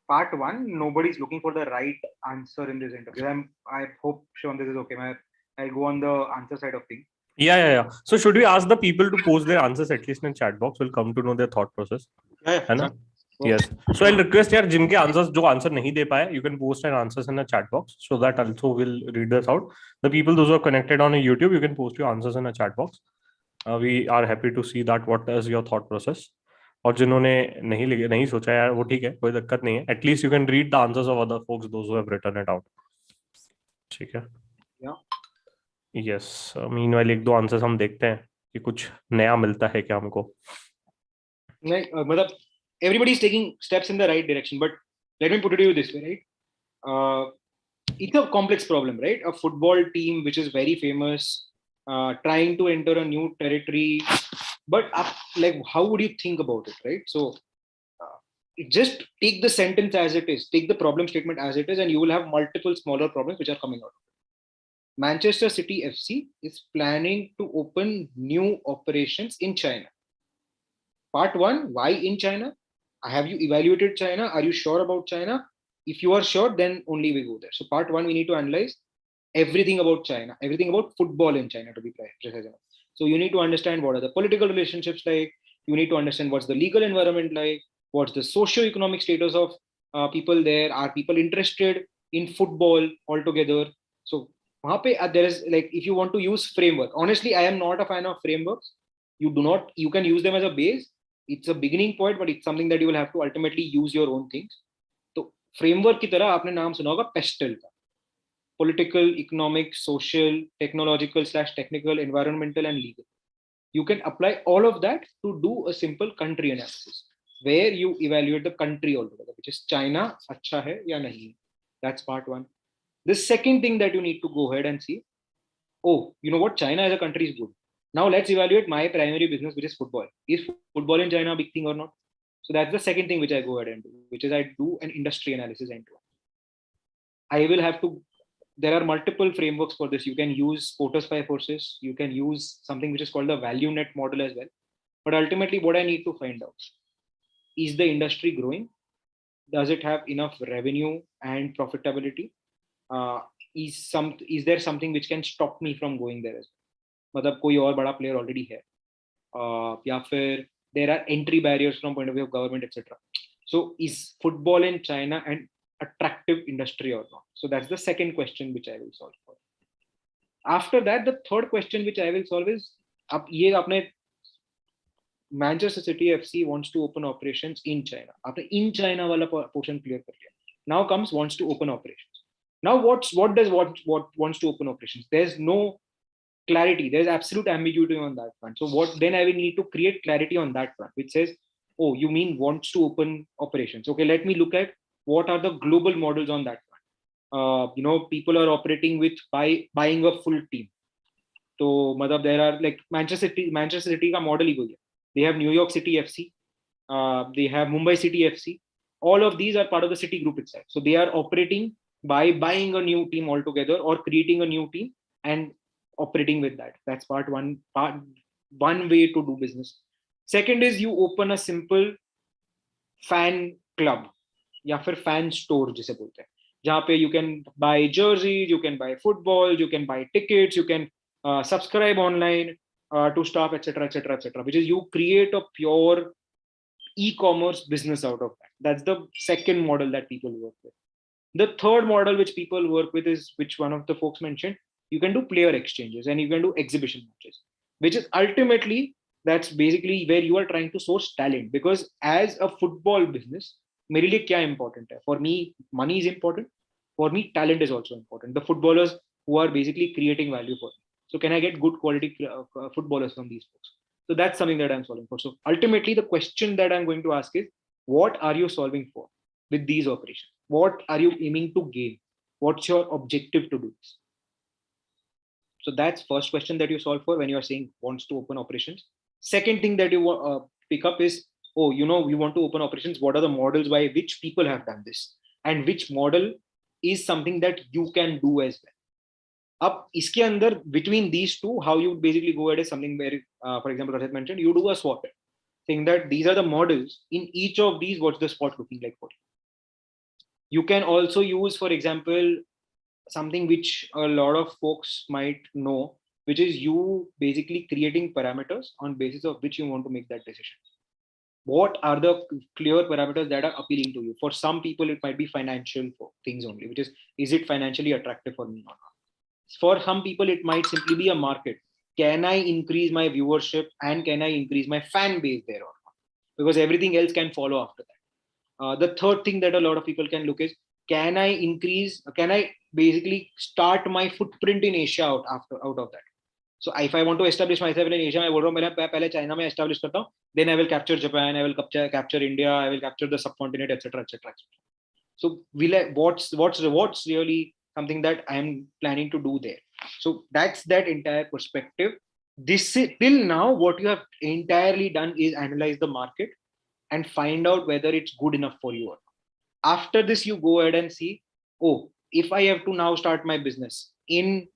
Part one, nobody's looking for the right answer in this interview. I hope, Sean, this is okay. I'll go on the answer side of things. Yeah. So should we ask the people to post their answers at least in chat box? We'll come to know their thought process. Yeah. Na? Yes. So I'll request yaar, जिनके answers जो answer नहीं दे पाए, you can post your answers in the chat box, so that also we'll read this out. The people those who are connected on YouTube, you can post your answers in the chat box. We are happy to see that what is your thought process. और जिन्होंने नहीं सोचा यार, वो ठीक है, कोई दिक्कत नहीं है. At least you can read the answers of other folks, those who have written it out. ठीक है. Yeah. यस, मीनवाइल एक दो आंसर्स हम देखते हैं कि कुछ नया मिलता है क्या हमको. Like, मतलब everybody is taking steps in the right direction, but let me put it to you this way, right? It's a complex problem, right? A football team which is very famous, trying to enter a new territory, but like, how would you think about it, right? So just take the sentence as it is, take the problem statement as it is, and you will have multiple smaller problems which are coming out. Manchester City FC is planning to open new operations in China. Part one, why in China? Have you evaluated China? Are you sure about China? If you are sure, then only we go there. So part one, we need to analyze everything about China, everything about football in China, to be precise enough. So you need to understand what are the political relationships like. You need to understand what's the legal environment like. What's the socio-economic status of people there? Are people interested in football altogether? So there is, like, if you want to use framework, honestly, I am not a fan of frameworks. You can use them as a base. It's a beginning point, but it's something that you will have to ultimately use your own things. So framework की तरह आपने नाम सुना होगा pastel का, political, economic, social, technological/technical, environmental, and legal. You can apply all of that to do a simple country analysis where you evaluate the country altogether, which is China, अच्छा है या नहीं. That's part one. The second thing that you need to go ahead and see, oh, you know what, China as a country is good. Now let's evaluate my primary business, which is football. Is football in China a big thing or not? So that's the second thing which I go ahead and do, which is I do an industry analysis end to end. I will have to, there are multiple frameworks for this. You can use Porter's five forces. You can use something which is called the value net model as well. But ultimately, what I need to find out is the industry growing? Does it have enough revenue and profitability? Is there something which can stop me from going there as well? मतलब कोई और बड़ा player already है, या फिर there are entry barriers from point of view of government, etc. So is football in China an attractive industry or not? So that's the second question which I will solve for. After that, the third question which I will solve is, अब ये आपने Manchester City FC wants to open operations in China. आपने in China वाला portion clear कर लिया. Now comes wants to open operations. Now what wants to open operations? There's no clarity. There's absolute ambiguity on that front. So what then I will need to create clarity on that front, which says, oh, you mean wants to open operations? Okay, let me look at what are the global models on that front. People are operating with buying a full team. So there are like Manchester City का model ही वही है. They have New York City FC. They have Mumbai City FC. All of these are part of the City group itself. So they are operating by buying a new team altogether or creating a new team and operating with that. That's one way to do business. Second is you open a simple fan club या फिर fan store जिसे बोलते हैं, जहाँ पे you can buy jerseys, you can buy footballs, you can buy tickets, you can subscribe online to stuff, etc., etc., etc. Which is you create a pure e-commerce business out of that. That's the second model that people work with. The third model which people work with is, which one of the folks mentioned, you can do player exchanges and you can do exhibition matches, which is ultimately, that's basically where you are trying to source talent. Because as a football business, मेरे लिए क्या important है? For me, money is important. For me, talent is also important. The footballers who are basically creating value for me. So can I get good quality footballers from these folks? So that's something that I'm solving for. So ultimately, the question that I'm going to ask is, what are you solving for with these operations? What are you aiming to gain? What's your objective to do this? So that's first question that you solve for when you are saying wants to open operations. Second thing that you pick up is, oh, we want to open operations. What are the models by which people have done this? And which model is something that you can do as well? Up iske andar, between these two, how you basically go ahead is something where, for example, Rajat mentioned, you do a SWOT, saying that these are the models. In each of these, what's the spot looking like for you? You can also use, for example, something which a lot of folks might know, which is you basically creating parameters on basis of which you want to make that decision. What are the clear parameters that are appealing to you? For some people, it might be financial things only, which is it financially attractive for me or not? For some people, it might simply be a market. Can I increase my viewership and can I increase my fan base there or not? Because everything else can follow after that. The third thing that a lot of people can look is, can I basically start my footprint in Asia out of that? So if I want to establish myself in Asia, I बोल रहा हूँ मैं पहले China में establish करता हूँ, then I will capture Japan, I will capture India, I will capture the subcontinent, etc. So what's really something that I am planning to do there? So that's that entire perspective. Till now, what you have entirely done is analyze the market and find out whether it's good enough for you or not. After this, you go ahead and see, oh, if I have to now start my business in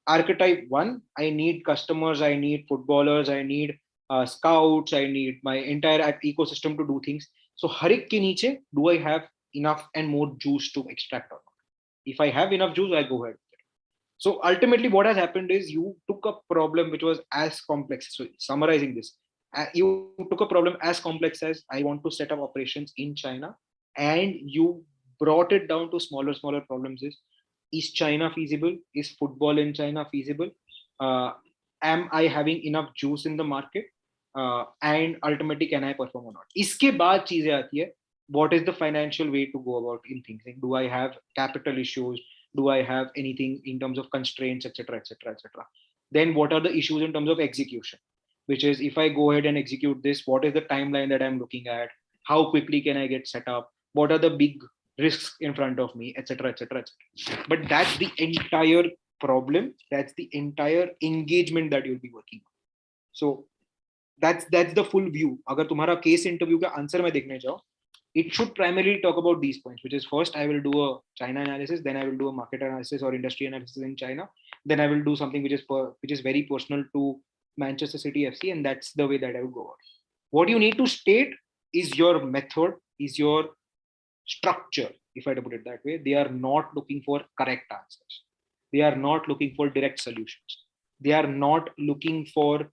archetype 1, I need customers, I need footballers, I need scouts, I need my entire ecosystem to do things. So har ek ke niche, do I have enough and more juice to extract or not? If I have enough juice, I go ahead with it. So ultimately what has happened is you took a problem which was as complex. So summarizing this, you took a problem as complex as I want to set up operations in China, and you brought it down to smaller problems. Is China feasible? Is football in China feasible? Am I having enough juice in the market? And ultimately, can I perform or not? इसके बाद चीजें आती है. What is the financial way to go about in things? Do I have capital issues? Do I have anything in terms of constraints, etc., etc., etc.? Then what are the issues in terms of execution? Which is, if I go ahead and execute this, what is the timeline that I'm looking at? How quickly can I get set up? What are the big risks in front of me, etc., etc., etc. But that's the entire problem. That's the entire engagement that you'll be working on. So that's the full view. अगर तुम्हारा case interview का answer मैं देखने जाऊँ, it should primarily talk about these points, which is first I will do a China analysis, then I will do a market analysis or industry analysis in China, then I will do something which is very personal to Manchester City FC, and that's the way that I would go about. What you need to state is your method, is your structure, if I had to put it that way. They are not looking for correct answers. They are not looking for direct solutions. They are not looking for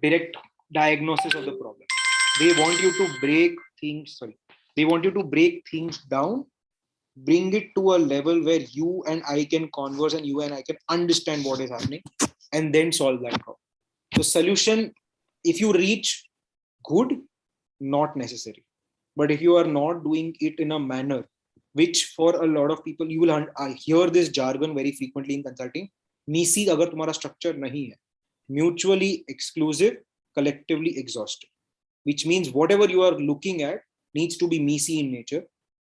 direct diagnosis of the problem. They want you to break things. They want you to break things down, bring it to a level where you and I can converse and you and I can understand what is happening, and then solve that problem. So solution, if you reach good, not necessary. But if you are not doing it in a manner which for a lot of people, you will hear this jargon very frequently in consulting. MISI agar tumhara structure nahi hai, mutually exclusive, collectively exhaustive, which means whatever you are looking at needs to be MISI in nature,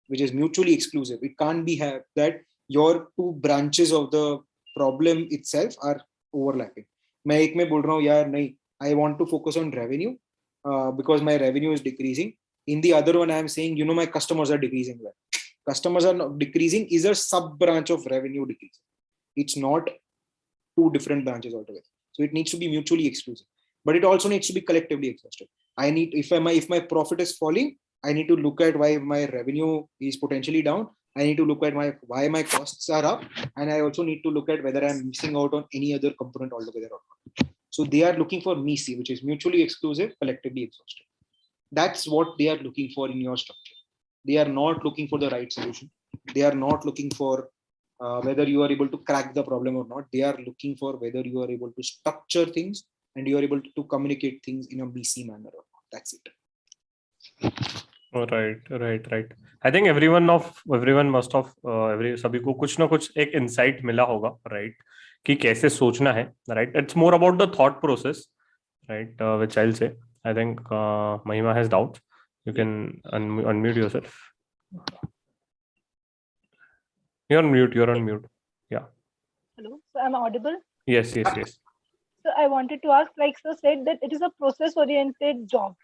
which is mutually exclusive. It can't be that your two branches of the problem itself are overlapping. मैं एक में बोल रहा हूँ यार नहीं, I want to focus on revenue because my revenue is decreasing. In the other one, I am saying, my customers are decreasing. Well, customers are not decreasing is a sub branch of revenue decreasing. It's not two different branches altogether. So it needs to be mutually exclusive, but it also needs to be collectively exhaustive. I need, if my profit is falling, I need to look at why my revenue is potentially down. I need to look at why my costs are up, and I also need to look at whether I'm missing out on any other component altogether or not. So they are looking for MISI, which is mutually exclusive, collectively exhaustive. That's what they are looking for in your structure. They are not looking for the right solution. They are not looking for whether you are able to crack the problem or not. They are looking for whether you are able to structure things and you are able to communicate things in a BC manner or not. That's it. Right. I think everyone must have सभी को कुछ ना कुछ एक insight मिला होगा, right? कि कैसे सोचना है, right? It's more about the thought process, right? Which I'll say. I think Mahima has doubts. You can unmute yourself. You're on mute. Yeah. Hello. So I'm audible? Yes. So I wanted to ask, like sir said, that it is a process-oriented job.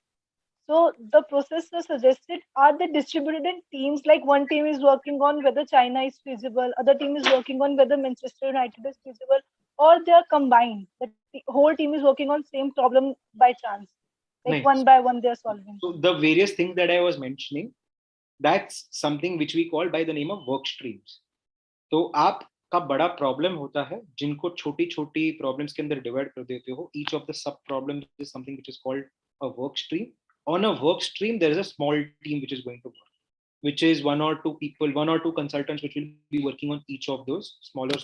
So the process suggested, are they distributed in teams? Like one team is working on whether China is feasible, other team is working on whether Manchester United is feasible, or they are combined. That the whole team is working on same problem by chance. Like Nice. one by one they are solving. So the various things that I was mentioning, that's something which we call by the name of work streams. तो आपका बड़ा problem होता है जिनको छोटी छोटी problems के अंदर डिवाइड कर देते हो. Each of the sub problems is something which is called a work stream. On a work stream, there is a small team which is going to work, which is one or two people, one or two consultants which will be working on each of those smaller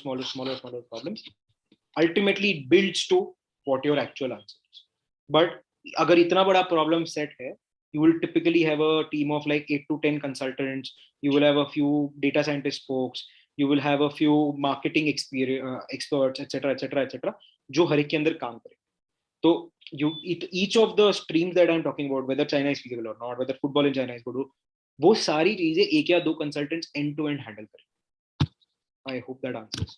problems. Ultimately, it builds to what your actual answer is. But अगर इतना बड़ा problem set है, you will typically have a team of like 8 to 10 consultants. You will have a few data scientist folks. You will have a few marketing experts, etc., etc., etc. जो हर एक के अंदर काम करे. So each of the streams that I'm talking about, whether China is feasible or not, whether football in China is good, वो सारी चीजें एक या दो consultants end to end handle करें. I hope that answers.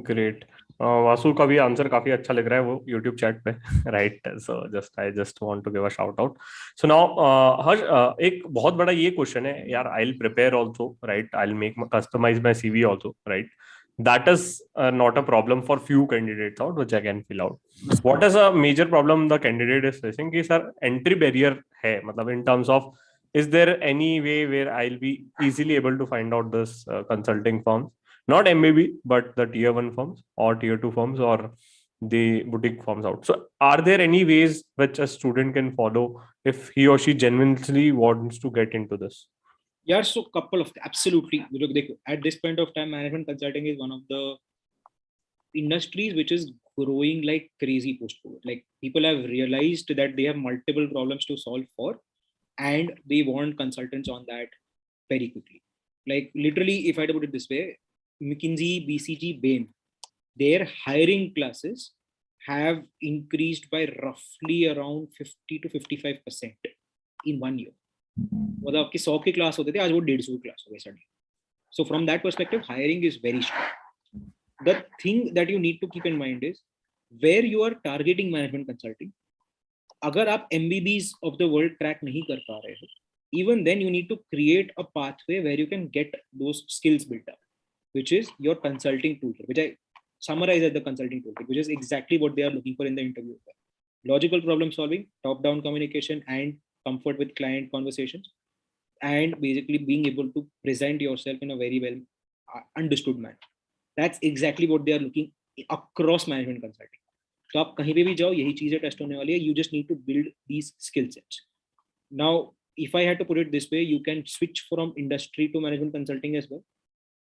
Great. Vasu का भी answer काफी अच्छा लग रहा है वो यूट्यूब चैट पे, right. So I just want to give a shout out. So now Harsh, एक बहुत बड़ा ये क्वेश्चन है यार. I will prepare also, right. I will make customise my CV also, right. That is not a problem for few candidates out which I can fill out. What is a major problem the candidate is facing? कि sir entry barrier है, मतलब in terms of is there any way where I'll be easily able to find out this consulting firms, not MBB but the tier 1 firms or tier 2 firms or the boutique firms out. So are there any ways which a student can follow if he or she genuinely wants to get into this? Yeah, so couple of absolutely. Look, at this point of time, management consulting is one of the industries which is growing like crazy post-COVID. Like people have realized that they have multiple problems to solve for, and they want consultants on that very quickly. Like literally, if I had to put it this way, McKinsey, BCG, Bain, their hiring classes have increased by roughly around 50 to 55% in 1 year. मतलब आपकी 100 की class होते थे, आज वो 150 की class हो गई suddenly. So from that perspective, hiring is very strong. The thing that you need to keep in mind is where you are targeting management consulting. अगर आप MBBs of the world crack नहीं कर पा रहे हो, even then you need to create a pathway where you can get those skills built up, which is your consulting toolkit, which I summarize as the consulting toolkit, which is exactly what they are looking for in the interview. Logical problem solving, top-down communication, and comfort with client conversations, and basically being able to present yourself in a very well understood manner. That's exactly what they are looking across management consulting. So आप कहीं पे भी जाओ, यही चीजें test होने वाली है. You just need to build these skill sets. Now, if I had to put it this way, you can switch from industry to management consulting as well.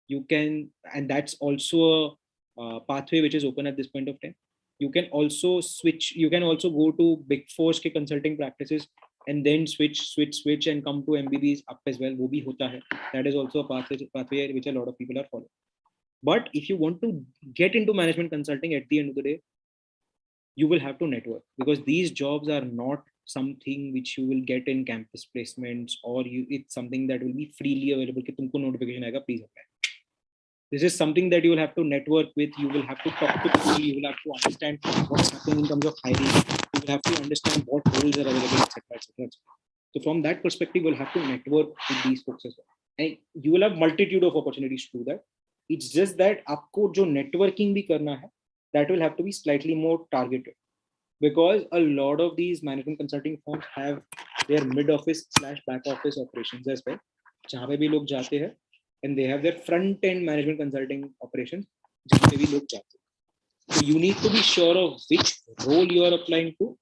You can, and that's also a pathway which is open at this point of time. You can also switch. You can also go to Big Four's के consulting practices and then switch and come to MBBs up as well. वो भी होता है. That is also a pathway which a lot of people are following. But if you want to get into management consulting, at the end of the day, you will have to network, because these jobs are not something which you will get in campus placements, or it's something that will be freely available कि तुमको notification आएगा, please apply. This is something that you will have to network with. You will have to talk to people. You will have to understand what's happening in terms of hiring. You will have to understand what roles are available, etc., etc. So from that perspective, you will have to network with these folks as well. And you will have multitude of opportunities to do that. It's just that आपको जो networking भी करना है, that will have to be slightly more targeted, because a lot of these management consulting firms have their mid office / back office operations as well, जहाँ पे भी लोग जाते हैं, and they have their front end management consulting operations जहाँ पे भी लोग जाते हैं. So you need to be sure of which role you are applying to,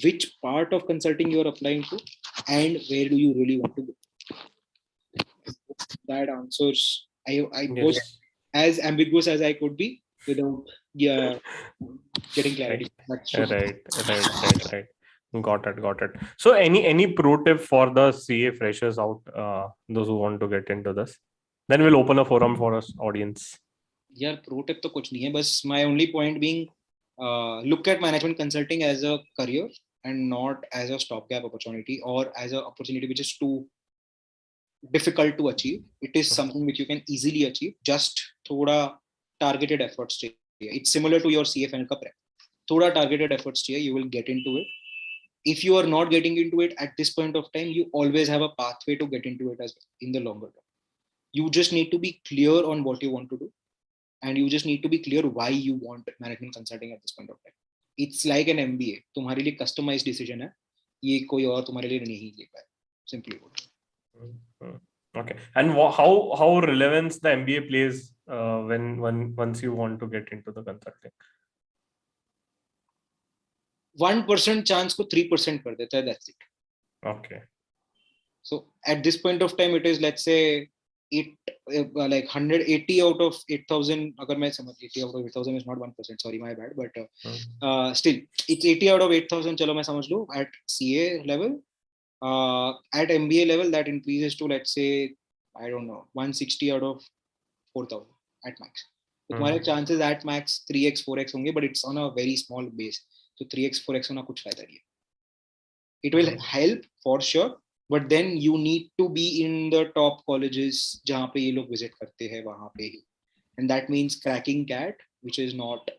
which part of consulting you are applying to, and where do you really want to go. That answers. I was as ambiguous as I could be without getting clarity. Right. Got it. So any pro tip for the CA freshers out, those who want to get into this? Then we'll open a forum for us audience. यार pro tip तो कुछ नहीं है, बस my only point being, look at management consulting as a career and not as a stopgap opportunity or as an opportunity which is too difficult to achieve. It is something which you can easily achieve. Just थोड़ा targeted efforts चाहिए. It's similar to your CFN का prep. थोड़ा targeted efforts चाहिए, you will get into it. If you are not getting into it at this point of time, you always have a pathway to get into it as well in the longer term. You just need to be clear on what you want to do, and you just need to be clear why you want management consulting at this point of time. It's like an MBA. तुम्हारे लिए customized decision है, ये कोई और तुम्हारे लिए नहीं ले पाए. Simply put. Okay. And how relevance the MBA plays when once you want to get into the consulting? 1% chance को 3% कर देता है. That's it. Okay. So at this point of time, it is, let's say, it like 180 out of 8,000, अगर मैं समझ 80 out of 8,000 is not 1%, sorry, my bad, but still it's 80 out of 8,000, चलो मैं समझ लूँ, at CA level. At MBA level that increases to, let's say, I don't know, 160 out of 4,000 at max. So तुम्हारे chances at max 3x 4x होंगे, but it's on a very small base. So 3x 4x होना कुछ फायदा नहीं है. It will help for sure, but then you need to be in the top colleges जहाँ पे ये लोग visit करते हैं वहाँ पे ही, and that means cracking CAT, which is not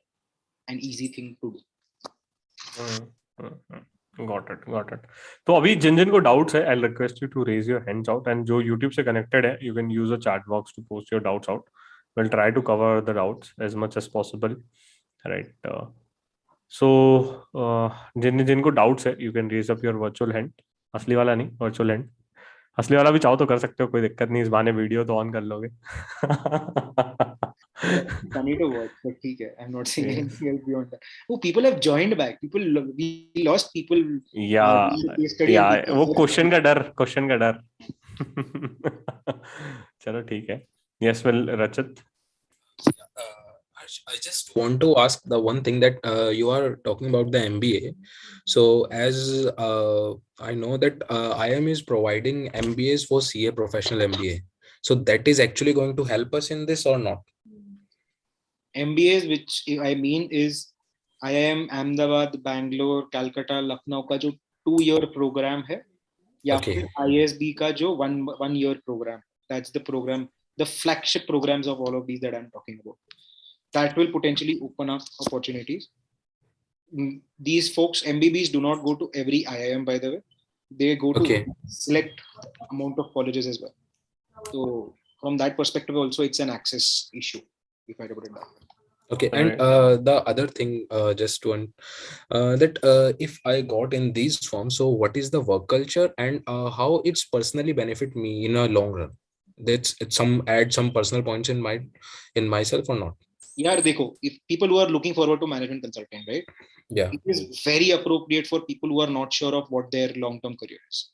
an easy thing to do. Got it. तो अभी जिन को डाउट्स है, I'll request you to raise your hands out, and जो YouTube से connected है, you can use a chat box to post your doubts out. We'll try to cover the doubts as much as possible, right? So जिन को doubts है, you can raise up your virtual hand. असली वाला नहीं, virtual hand. असली वाला भी चाहो तो कर सकते हो, कोई दिक्कत नहीं, इस बहाने वीडियो तो ऑन कर लोगे. Funny to watch, but ठीक है. I'm not saying anything else beyond that. Oh, people have joined back. We lost people. Yeah, वो क्वेश्चन का डर. चलो ठीक है. Yes, well, Rachit. I just want to ask the one thing that you are talking about the MBA. So as I know that IIM is providing MBAs for CA professional MBA. So that is actually going to help us in this or not? MBAs, which I mean is IIM Ahmedabad, Bangalore, Calcutta, Lucknow का जो 2-year program है, या फिर ISB का जो 1-year program. That's the program, the flagship programs of all of these that I'm talking about. That will potentially open up opportunities. These folks, MBBs, do not go to every IIM, by the way. They go to select amount of colleges as well. So from that perspective also, it's an access issue, if I put it that way. Okay, and the other thing, just one, that if I got in these forms, so what is the work culture and how it's personally benefit me in a long run? That's add some personal points in myself or not? Yeah, देखो, if people who are looking forward to management consulting, right? Yeah, it is very appropriate for people who are not sure of what their long-term career is.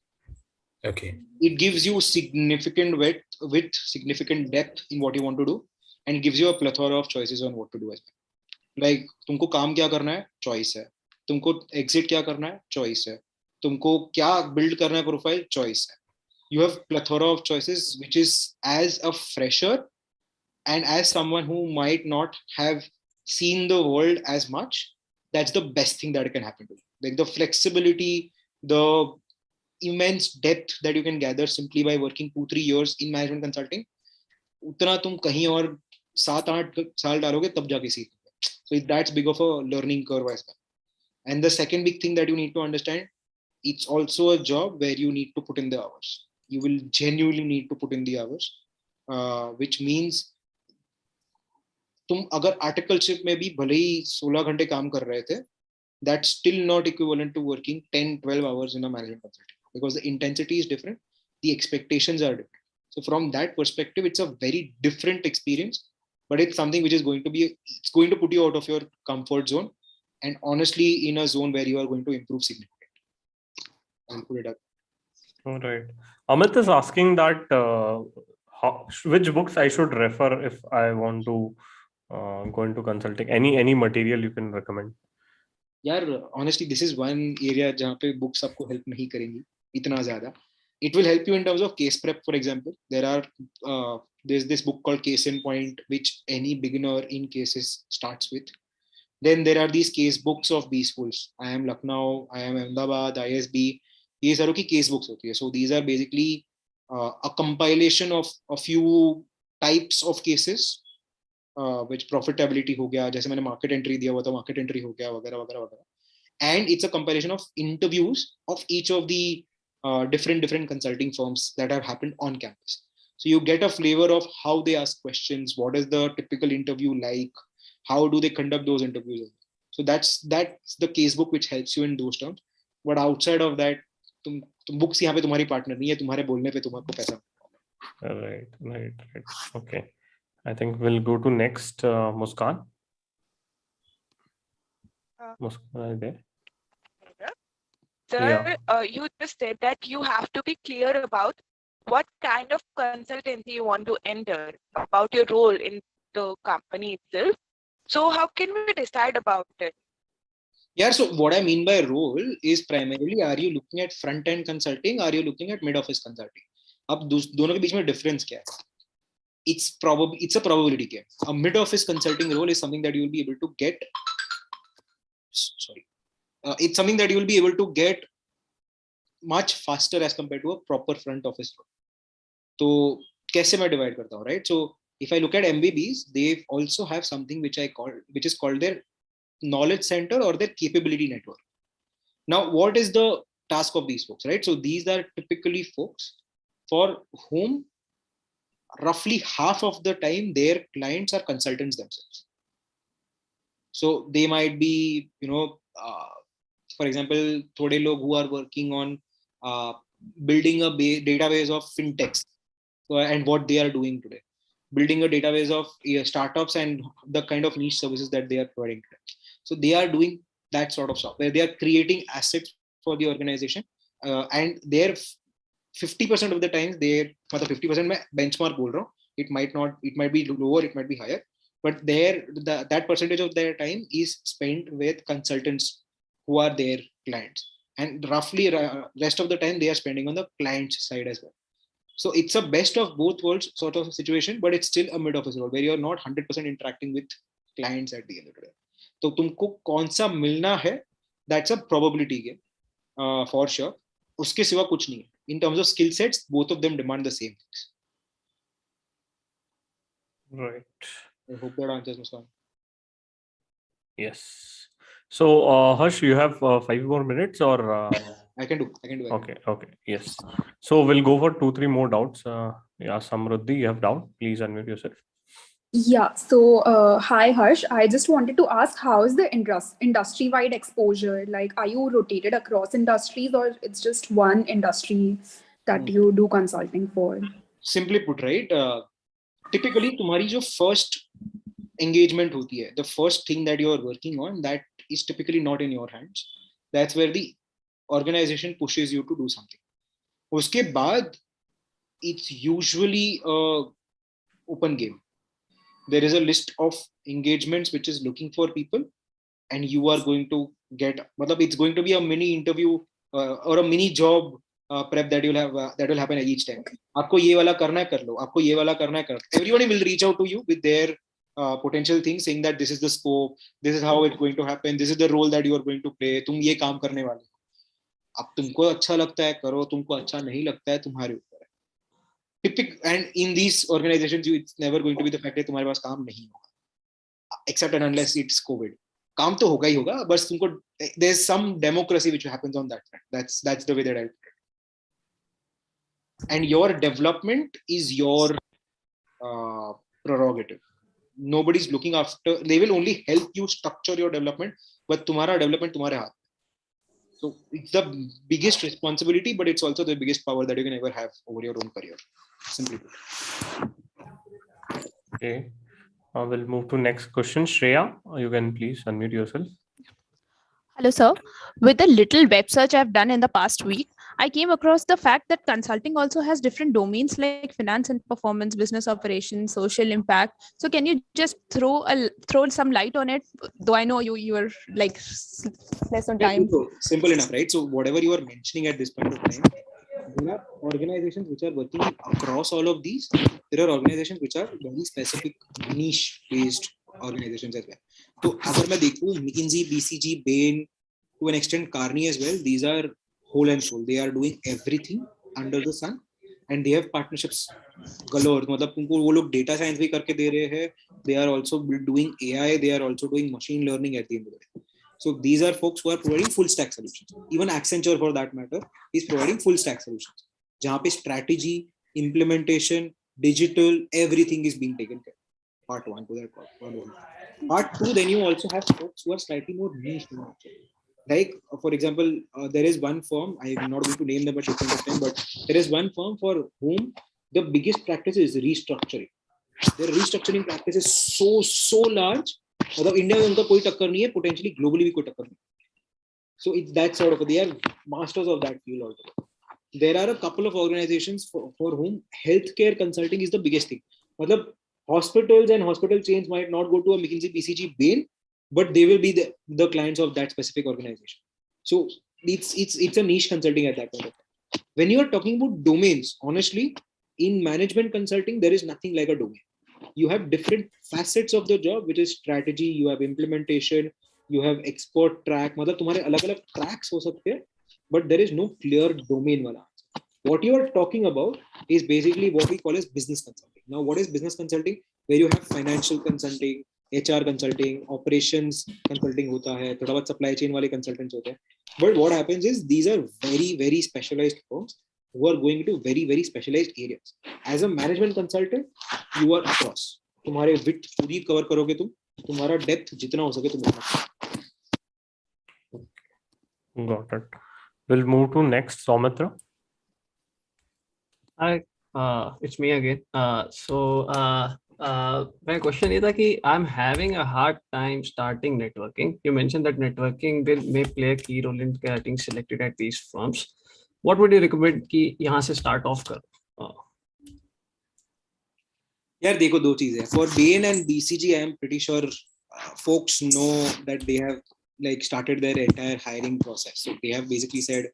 Okay. It gives you significant width, significant depth in what you want to do, and it gives you a plethora of choices on what to do as well. Like, तुमको काम क्या करना है, choice है. तुमको exit क्या करना है, choice है. तुमको क्या build करना है profile, choice है. You have plethora of choices, which is, as a fresher and as someone who might not have seen the world as much, that's the best thing that can happen to you. Like the flexibility, the immense depth that you can gather simply by working 2-3 years in management consulting, उतना तुम कहीं और 7-8 साल डालोगे तब जाके सीखोगे. So that's big of a learning curve as well. And the second big thing that you need to understand, it's also a job where you need to put in the hours. You will genuinely need to put in the hours, which means तुम अगर articleship में भी भले ही 16 घंटे काम कर रहे थे, that's still not equivalent to working 10-12 hours in a management consulting, because the intensity is different, the expectations are different. So from that perspective, it's a very different experience, but it's something which is going to put you out of your comfort zone, and honestly in a zone where you are going to improve significantly. I'll put it up. All right. Amit is asking that which books I should refer if I want to go into consulting. Any material you can recommend? यार, honestly, this is one area जहाँ पे books आपको help नहीं करेंगी इतना ज़्यादा. It will help you in terms of case prep, for example. There's this book called Case in Point, which any beginner in cases starts with. Then there are these case books of these schools. I am Lucknow, I am Ahmedabad, ISB. ये सारों की case books होती है. So these are basically a compilation of a few types of cases, which profitability हो गया, जैसे मैंने market entry दिया हुआ था, market entry हो गया, वगैरह वगैरह वगैरह. And it's a compilation of interviews of each of the different consulting firms that have happened on campus. So you get a flavor of how they ask questions, what is the typical interview like, how do they conduct those interviews. So that's the case book which helps you in those terms. But outside of that, तुम books यहाँ पे तुम्हारी partner नहीं है, तुम्हारे बोलने पे तुमको पैसा. Right. Okay. I think we'll go to next Muskan. Muskan is there? Sir, you just said that you have to be clear about what kind of consultancy you want to enter, about your role in the company itself. So how can we decide about it? Yeah, so what I mean by role is primarily, are you looking at front end consulting, are you looking at mid office consulting? अब दोनों के बीच में difference क्या है? It's a probability game. A mid office consulting role is something that you will be able to get. It's something that you will be able to get much faster as compared to a proper front office role. तो कैसे मैं divide करता हूँ, right? So if I look at MBBs, they also have something which is called their knowledge center or their capability network. Now, what is the task of these folks, right? So these are typically folks for whom roughly half of the time their clients are consultants themselves. So they might be, for example, thode log who are working on building a database of fintechs and what they are doing today, building a database of startups and the kind of niche services that they are providing today. So they are doing that sort of stuff where they are creating assets for the organization, and their 50% of the times their 50% mein benchmark bol raha hu. It might be lower, it might be higher, but that percentage of their time is spent with consultants who are their clients, and roughly rest of the time they are spending on the client side as well. So it's a best of both worlds sort of situation, but it's still a mid office role where you're not 100% interacting with clients at the end of the day. तो तुमको कौन सा मिलना है, that's a probability game for sure. उसके सिवा कुछ नहीं है. In terms of skill sets, both of them demand the same things. Right. I hope that answers my question. Yes. So Harsh, you have 5 more minutes, or I can do. Okay. Yes. So we'll go for 2-3 more doubts. Yeah, Samruddhi, you have doubt. Please unmute yourself. Yeah, so hi Harsh, I just wanted to ask, how is the industry-wide exposure? Like, are you rotated across industries, or it's just one industry that you do consulting for? Simply put, right? Typically, तुम्हारी जो first engagement होती है, the first thing that you are working on, that is typically not in your hands. That's where the organization pushes you to do something. उसके बाद, it's usually a open game. There is a list of engagements which is looking for people, and you are going to get, it's going to be a mini interview or a mini job prep that you'll have that will happen each time. आपको ये वाला करना है कर लो, आपको ये वाला करना है कर लो. Everybody will reach out to you with their potential things, saying that this is the scope, this is how it's going to happen, this is the role that you are going to play. तुम ये काम करने वाले हो. अब तुमको अच्छा लगता है करो, तुमको अच्छा नहीं लगता है तुम्हारे ऊपर है. And in these organizations, it's never going to be the fact that तुम्हारे पास काम नहीं होगा, except and unless it's COVID. काम तो होगा ही होगा, बस तुमको there's some democracy which happens on that front. That's the way that I put it. And your development is your prerogative. Nobody's looking after. They will only help you structure your development, but तुम्हारा development तुम्हारे हाथ. So it's the biggest responsibility, but it's also the biggest power that you can ever have over your own career. Simply put. Okay. We'll move to next question. Shreya, you can please unmute yourself. Hello, sir. With a little web search I've done in the past week, I came across the fact that consulting also has different domains like finance and performance, business operations, social impact. So can you just throw some light on it? Though I know you are like less on time. Simple enough, right? So whatever you are mentioning at this point of time, there are organizations which are working across all of these. There are organizations which are very specific niche-based organizations as well. So अगर मैं देखूँ McKinsey, BCG, Bain, to an extent Carney as well, these are whole and soul. They are doing everything under the sun, and they have partnerships galore. मतलब तुमको वो लोग data science भी करके दे रहे हैं. They are also doing AI. They are also doing machine learning at the end of the day. So these are folks who are providing full stack solutions. Even Accenture, for that matter, is providing full stack solutions. जहाँ पे strategy, implementation, digital, everything is being taken care of. Part 1 to that part 1. Part 2, then you also have folks who are slightly more niche. Like, for example, there is one firm, I am not going to name them at this time, but there is one firm for whom the biggest practice is restructuring. Their restructuring practice is so large. मतलब India में उनका कोई टक्कर नहीं है, potentially globally भी कोई टक्कर नहीं. So it's that sort of, they are masters of that field also. there are a couple of organizations for whom healthcare consulting is the biggest thing. मतलब hospitals and hospital chains might not go to a McKinsey, BCG, Bain, but they will be the clients of that specific organization. So it's a niche consulting at that point of time. When you are talking about domains, honestly, in management consulting, there is nothing like a domain. You have different facets of the job, which is strategy, you have implementation, you have expert track. मतलब तुम्हारे अलग-अलग tracks हो सकते हैं, but there is no clear domain wala. What you are talking about is basically what we call as business consulting. Now, what is business consulting? Where you have financial consulting, HR consulting, operations consulting होता है, थोड़ा बहुत supply chain वाले consultants होते हैं. But what happens is these are very, very specialized firms who are going into very, very specialized areas. As a management consultant, you are across. तुम्हारे width पूरी cover करोगे तुम, तुम्हारा depth जितना हो सके तुम उतना. Got it. We'll move to next, Soumitra. Hi, it's me again. My question is that I'm having a hard time starting networking. You mentioned that networking may play a key role in getting selected at these firms. What would you recommend कि यहाँ से start off कर? यार देखो दो चीजें. For Bain and BCG, I am pretty sure folks know that they have like started their entire hiring process. So they have basically said,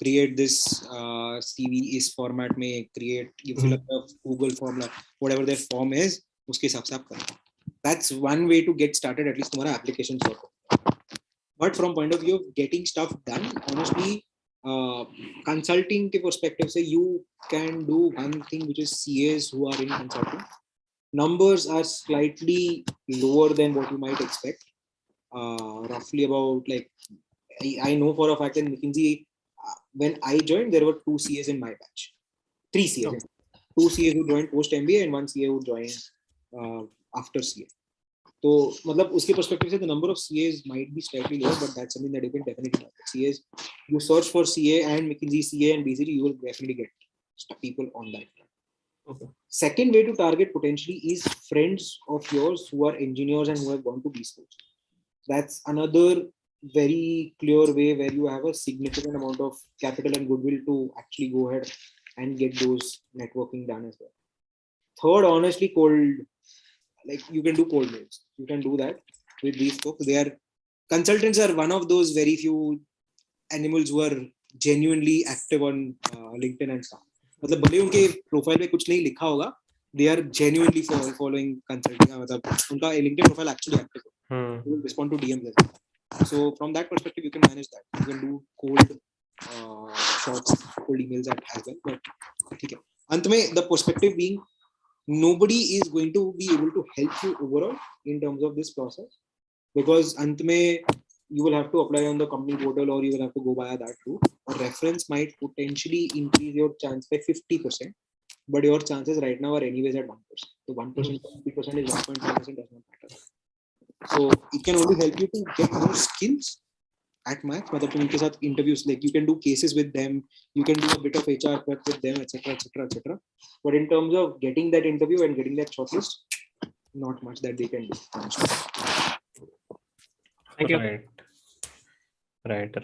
create this CV is format में, you fill up the Google form, whatever their form is, उसके हिसाब से आप करो. That's one way to get started, at least तुम्हारा application sort. But from point of view of getting stuff done, honestly, consulting के perspective से you can do one thing, which is CAs who are in consulting. Numbers are slightly lower than what you might expect. Roughly about like, I know for a fact in McKinsey, when I joined, there were 2 CAs in my batch. 3 CAs. Okay. 2 CAs who joined post MBA and 1 CA who joined after CA. So, मतलब उसके perspective से the number of CAs might be slightly lower, but that's something that you can definitely target. CAs, you search for CA and McKinsey CA and BCG, you will definitely get people on that. Okay. Second way to target potentially is friends of yours who are engineers and who have gone to these schools. That's another very clear way where you have a significant amount of capital and goodwill to actually go ahead and get those networking done as well. Third, honestly, cold, like you can do cold mails. You can do that with these folks. Consultants are one of those very few animals who are genuinely active on LinkedIn and stuff. मतलब भले उनके profile में कुछ नहीं लिखा होगा, they are genuinely following consulting. मतलब उनका LinkedIn profile actually active. They will respond to DMs as well. So from that perspective, you can manage that. You can do cold shots, cold emails as well. But okay. अंत में the perspective being, nobody is going to be able to help you overall in terms of this process, because अंत में you will have to apply on the company portal or you will have to go via that route. A reference might potentially increase your chance by 50%, but your chances right now are anyways at 1%. So 1% to 50% is 1.5% does not matter. So it can only help you to get more skills at max. मतलब तुम उनके साथ interviews, like you can do cases with them, you can do a bit of HR prep with them, etc., etc., etc. But in terms of getting that interview and getting that shortlist, not much that they can do. Thank you. Right.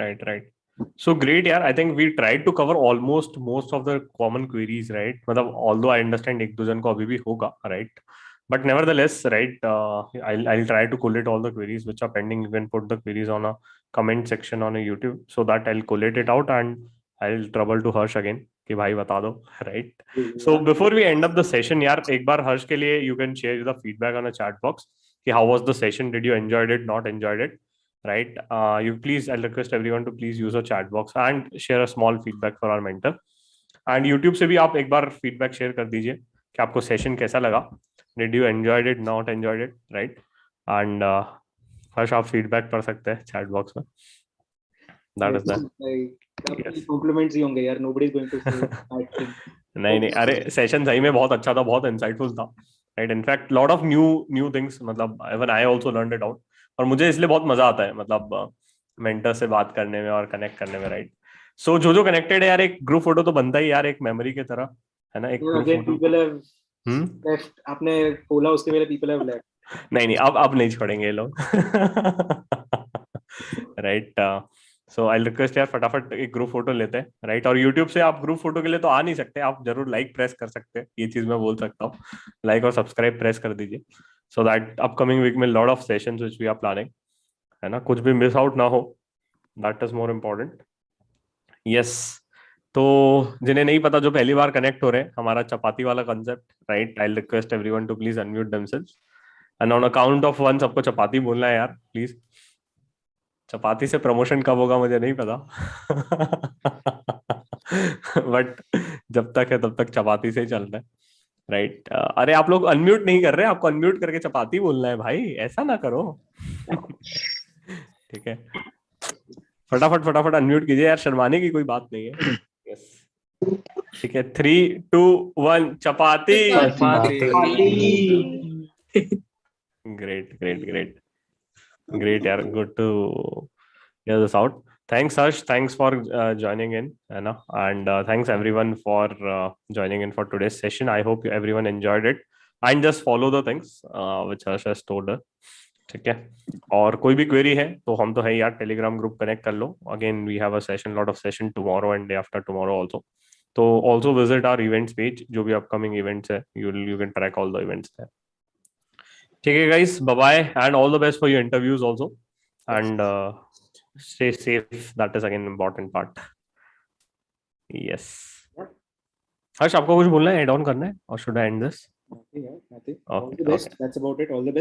So great, yeah. I think we tried to cover almost most of the common queries, right? मतलब although I understand एक दो जन को अभी भी होगा, right? But nevertheless, right, I'll try to collate all the queries which are pending. You can put the queries on a comment section on a YouTube, so that I'll collate it out and I'll trouble to Harsh again कि भाई बता दो, right? So before we end up the session, यार एक बार हर्ष के लिए you can share the feedback on a chat box कि how was the session? Did you enjoyed it? Not enjoyed it? Right? You please, I'll request everyone to please use a chat box and share a small feedback for our mentor. And YouTube से भी आप एक बार feedback share कर दीजिए कि आपको session कैसा लगा. Did you enjoyed it? Not enjoyed it? Right? And हर्ष आप feedback पढ़ सकते हैं chat box में. That is that. Yes. Compliments ही होंगे यार. Nobody is going to say bad thing. नहीं अरे session सही में बहुत अच्छा था, बहुत insightful था. Right? In fact, lot of new things. मतलब even I also learned it out. और मुझे इसलिए बहुत मजा आता है मतलब मेंटर से बात करने में और कनेक्ट करने में, राइट? सो जो कनेक्टेड है यार, एक ग्रुप फोटो तो बनता ही यार, एक मेमोरी की तरह, है ना? एक ग्रुप फोटो आपने बोला उसके पहले पीपल हैव लेफ्ट. नहीं अब नहीं छोड़ेंगे ये लोग. राइट. सो आई रिक्वेस्ट यार फटाफट एक ग्रुप फोटो लेते हैं, राइट? और यूट्यूब से आप ग्रुप फोटो के लिए तो आ नहीं सकते, आप जरूर लाइक प्रेस कर सकते हैं, ये चीज मैं बोल सकता हूँ, लाइक और सब्सक्राइब प्रेस कर दीजिए, सो दैट अपकमिंग वीक में lot of sessions which we are planning, है ना, कुछ भी मिस आउट ना हो, that is more important. Yes, तो जिन्हें नहीं पता, जो पहली बार कनेक्ट हो रहे हैं, हमारा चपाती वाला concept, right? I request everyone to please unmute themselves and on account of 1 सबको चपाती बोलना है यार, प्लीज। चपाती से प्रमोशन कब होगा मुझे नहीं पता, बट जब तक है तब तक चपाती से ही चल रहा है, राइट? अरे आप लोग अनम्यूट नहीं कर रहे, आपको अनम्यूट करके चपाती बोलना है भाई, ऐसा ना करो। ठीक है, फटाफट फटाफट अनम्यूट कीजिए यार, शर्माने की कोई बात नहीं है। यस, ठीक है, 3, 2, 1, चपाती। ग्रेट ग्रेट ग्रेट ग्रेट यार, good to hear this out. Thanks Harsh, thanks for joining in, you know, and thanks everyone for joining in for today's session. I hope everyone enjoyed it and just follow the things which Harsh has told us. ठीक है, और कोई भी query है तो हम तो है यार, टेलीग्राम ग्रुप कनेक्ट कर लो। Again we have a session, lot of session tomorrow and day after tomorrow also, तो also visit our events page, जो भी अपकमिंग इवेंट्स है, you can track all the events there. ठीक है guys, bye bye and all the best for your interviews also, and stay safe, that is again important part. Yes, Harsh आपको कुछ बोलना है, add on करना है, और should I and this? Nothing. All the best. That's about it. All the best.